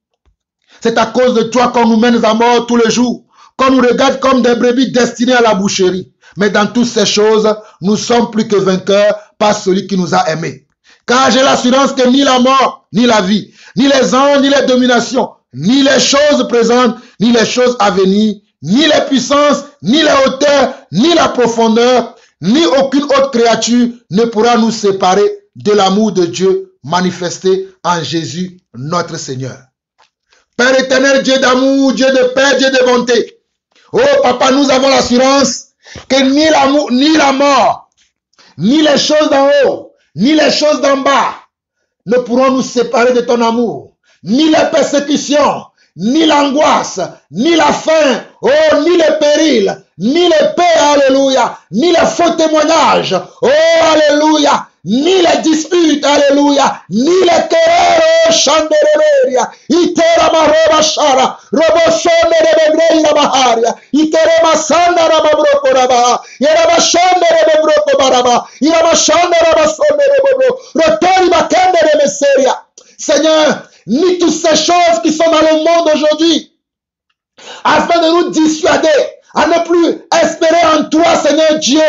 C'est à cause de toi qu'on nous mène à mort tous les jours, qu'on nous regarde comme des brebis destinées à la boucherie. Mais dans toutes ces choses, nous sommes plus que vainqueurs par celui qui nous a aimés. Car j'ai l'assurance que ni la mort, ni la vie, ni les anges, ni les dominations, ni les choses présentes, ni les choses à venir, ni les puissances, ni les hauteurs, ni la profondeur, ni aucune autre créature ne pourra nous séparer de l'amour de Dieu manifesté en Jésus, notre Seigneur. Père éternel, Dieu d'amour, Dieu de paix, Dieu de bonté. Oh papa, nous avons l'assurance que ni l'amour, ni la mort, ni les choses d'en haut, ni les choses d'en bas ne pourront nous séparer de ton amour. Ni les persécutions, ni l'angoisse, ni la faim, oh, ni les périls, ni l'épée, alléluia, ni les faux témoignages, oh, alléluia, ni les disputes, alléluia, ni les querelles, oh, chandereria, itera maroba shara, roboshone rebebreira baharia, itera masanda rababroko rabaha, iraba shone rebebroko baraba, iraba shone rabasone rebebro, rotori bakende remeseria. Seigneur, ni toutes ces choses qui sont dans le monde aujourd'hui, afin de nous dissuader, à ne plus espérer en toi, Seigneur Dieu,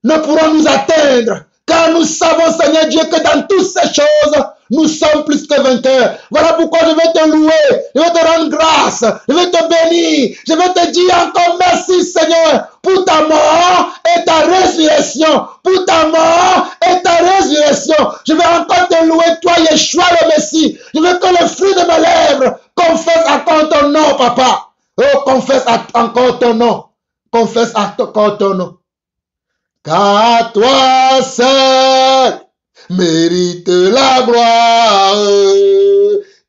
ne pourrons nous atteindre. Car nous savons, Seigneur Dieu, que dans toutes ces choses, nous sommes plus que vainqueurs. Voilà pourquoi je vais te louer, je vais te rendre grâce, je vais te bénir, je vais te dire encore merci, Seigneur, pour ta mort et ta résurrection. Pour ta mort et ta résurrection. Je vais encore te louer, toi, Yeshua le Messie. Je veux que le fruit de mes lèvres confesse encore ton nom, Papa. Oh, confesse encore ton nom. Confesse encore ton nom. Car toi seul mérite la gloire,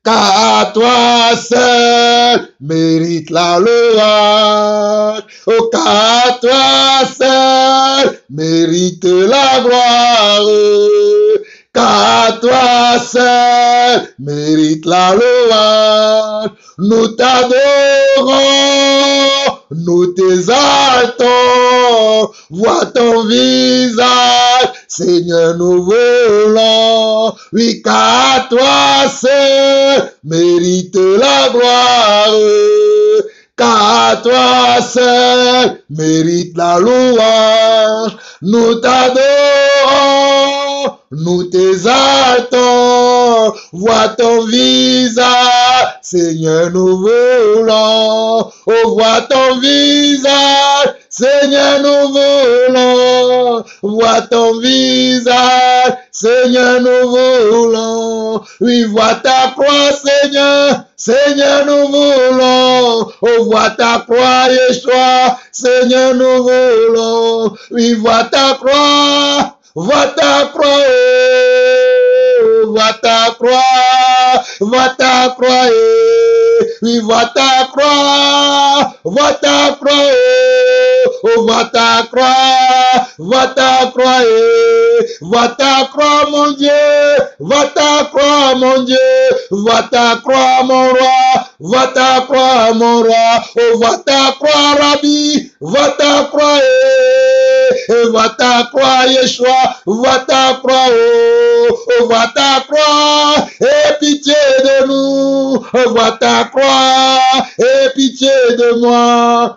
car toi seul mérite la louange, oh, car toi seul mérite la gloire, car toi seul mérite la louange. Nous t'adorons, nous t'exaltons, vois ton visage, Seigneur, nous voulons, oui, car toi seul mérite la gloire, car toi seul mérite la louange. Nous t'adorons, nous t'exaltons, vois ton visage, Seigneur, nous voulons, oh, vois ton visage, Seigneur, nous voulons, vois ton visage, Seigneur, nous voulons, oui, vois ta croix, Seigneur, Seigneur, nous voulons, oh, vois ta croix, Yeshua, Seigneur, nous voulons, oui, vois ta croix, vois ta croix, vois ta croix, vois ta croix, oui, vois ta croix, vois ta croix, oh, vois ta croix, vois ta croix, vois ta croix, mon Dieu, vois ta croix, mon Dieu, vois ta croix, mon roi, vois ta croix, mon roi, oh, vois ta croix, Rabbi, vois ta croix, vois ta croix, Yeshua, vois ta croix, oh, vois ta croix, et pitié de nous, vois ta croix, et pitié de moi.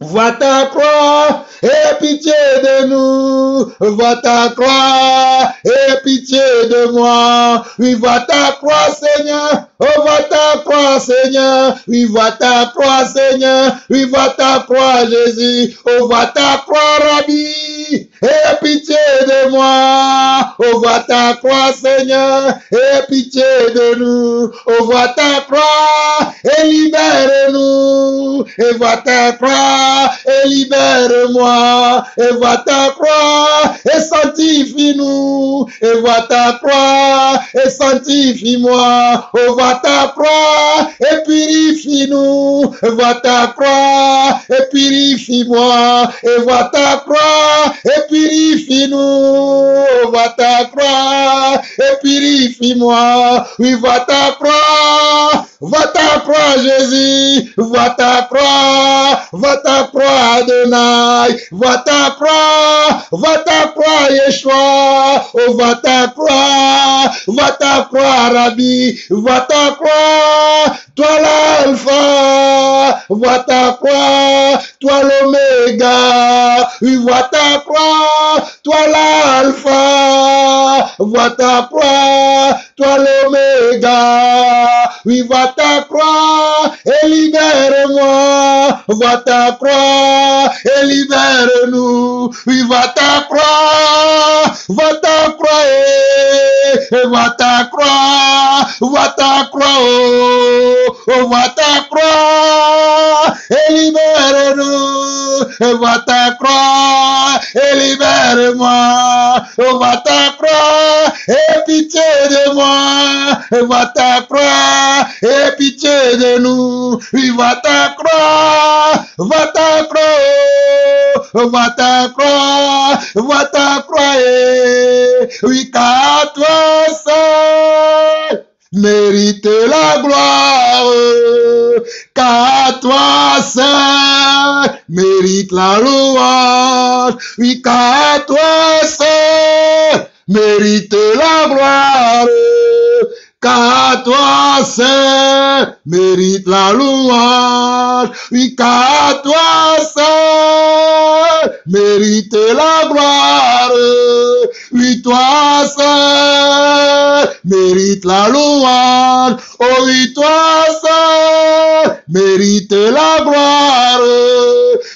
Vois ta croix, et pitié de nous. Vois ta croix, et pitié de moi. Oui, vois ta croix, Seigneur. Oh, vois ta croix, Seigneur. Oui, vois ta croix, Seigneur. Oui, vois ta croix, Jésus. Oh, vois ta croix, Rabbi. Et pitié de moi. Oh, vois ta croix, Seigneur. Et pitié de nous. Oh, vois ta croix, et libère-nous. Et vois ta croix, et libère-moi, et vois ta croix, et sanctifie-nous, et vois ta croix, et sanctifie-moi, oh, vois ta croix, et purifie-nous, et vois ta croix, et purifie-moi, et vois ta croix, et purifie-nous, oh, vois ta croix, et purifie-moi, oui, vois ta croix, Jésus, vois ta croix, Adonai, vois ta croix, Yeshua, oh, vois ta croix, Rabbi, vois ta croix, toi l'alpha, vois ta croix, toi l'oméga, oui, vois ta croix, toi l'alpha, vois ta croix, toi l'oméga, oui, vois ta croix, et libère-moi, vois ta croix, et libère-nous, oui, vois ta croix, et vois ta croix, oh, vois ta croix, et libère-nous, et vois ta croix, et libère-moi, oh, vois ta croix, et pitié de moi, et vois ta croix, et pitié de nous, oui, vois ta croix, vois ta croix, oui, car toi seul mérite la gloire, car toi seul mérite la louange, oui, car toi seul mérite la gloire, car toi seul mérite la louange. Oui, car toi seul mérite la gloire. Oui, toi seul mérite la louange. Oh oui, toi seul mérite la gloire.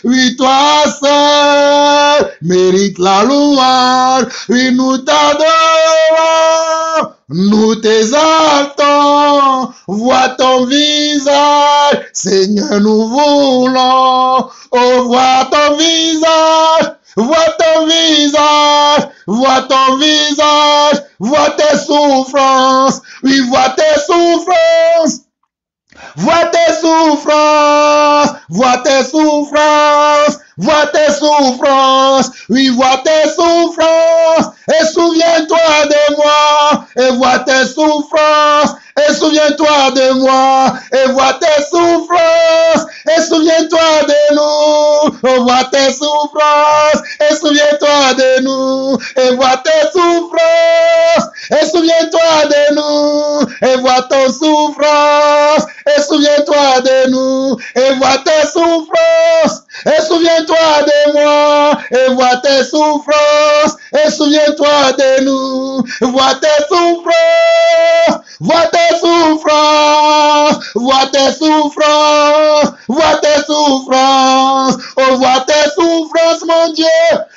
Oui, toi seul mérite la louange. Oui, nous t'adorons, nous t'exaltons. Vois ton visage, Seigneur, nous voulons. Oh, vois ton visage. Vois ton visage, vois ton visage, vois tes souffrances, oui, vois tes souffrances, vois tes souffrances, vois tes souffrances, vois tes souffrances, oui, vois tes souffrances, et souviens-toi de moi, et vois tes souffrances, et souviens-toi de moi, et vois tes souffrances, et souviens-toi de nous, et vois tes souffrances, et souviens-toi de nous, et vois tes souffrances, et souviens-toi de nous, et vois ton souffrance, et souviens-toi de nous, et vois tes souffrances, et souviens-toi de moi, et vois tes souffrances, et souviens-toi de nous, vois tes souffrances, vois tes souffrances, vois tes souffrances, vois tes souffrances, oh, vois tes souffrances, mon Dieu,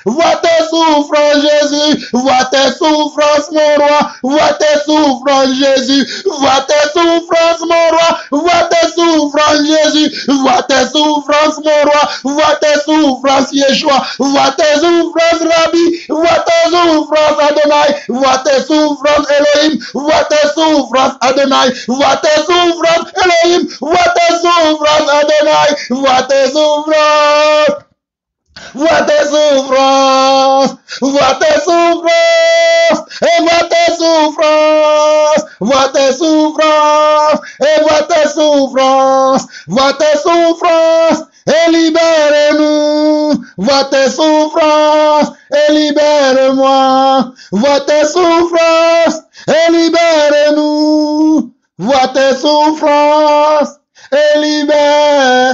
vois tes souffrances, Jésus, vois tes souffrances, mon roi, vois tes souffrances, Jésus, vois tes souffrances, mon roi, vois tes souffrances, Jésus, vois tes souffrances, mon roi, vois tes souffrances, Yeshua, vois tes souffrances, Rabbi, vois tes souffrances, Adonai, vois tes souffrances, Elohim, vois tes souffrances, Adonai, vois tes souffrances, Elohim, vois tes souffrances, Adonai, vois tes souffrances. Vois tes souffrances, vois tes souffrances, et vois tes souffrances, vois tes souffrances, et vois tes souffrances, vois tes souffrances, et libère-nous, vois tes souffrances, et libère-moi, vois tes souffrances, et libère-nous, vois tes souffrances, et libère-moi.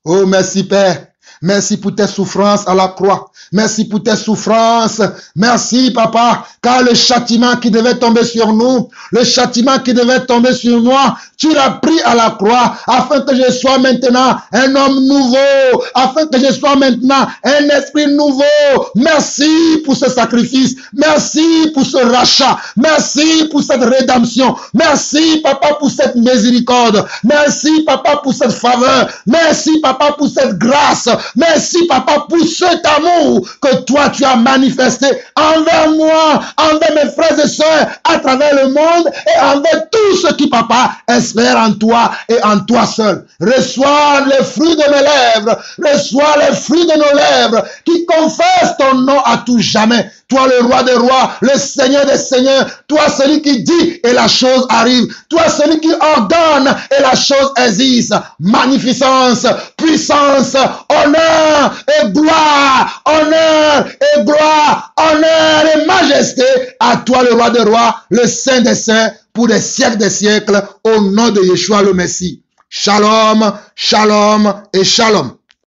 Oh, merci Père. Merci pour tes souffrances à la croix. Merci pour tes souffrances. Merci, Papa, car le châtiment qui devait tomber sur nous, le châtiment qui devait tomber sur moi, tu l'as pris à la croix afin que je sois maintenant un homme nouveau, afin que je sois maintenant un esprit nouveau. Merci pour ce sacrifice. Merci pour ce rachat. Merci pour cette rédemption. Merci, Papa, pour cette miséricorde. Merci, Papa, pour cette faveur. Merci, Papa, pour cette grâce. Merci, Papa, pour cet amour que toi, tu as manifesté envers moi, envers mes frères et sœurs, à travers le monde et envers tous ceux qui, Papa, espèrent en toi et en toi seul. Reçois les fruits de mes lèvres, reçois les fruits de nos lèvres qui confessent ton nom à tout jamais. Toi, le roi des rois, le Seigneur des seigneurs, toi, celui qui dit et la chose arrive, toi, celui qui ordonne et la chose existe. Magnificence, puissance, honneur et gloire, honneur et gloire, honneur et majesté à toi, le roi des rois, le Saint des saints, pour des siècles, au nom de Yeshua le Messie. Shalom, shalom et shalom.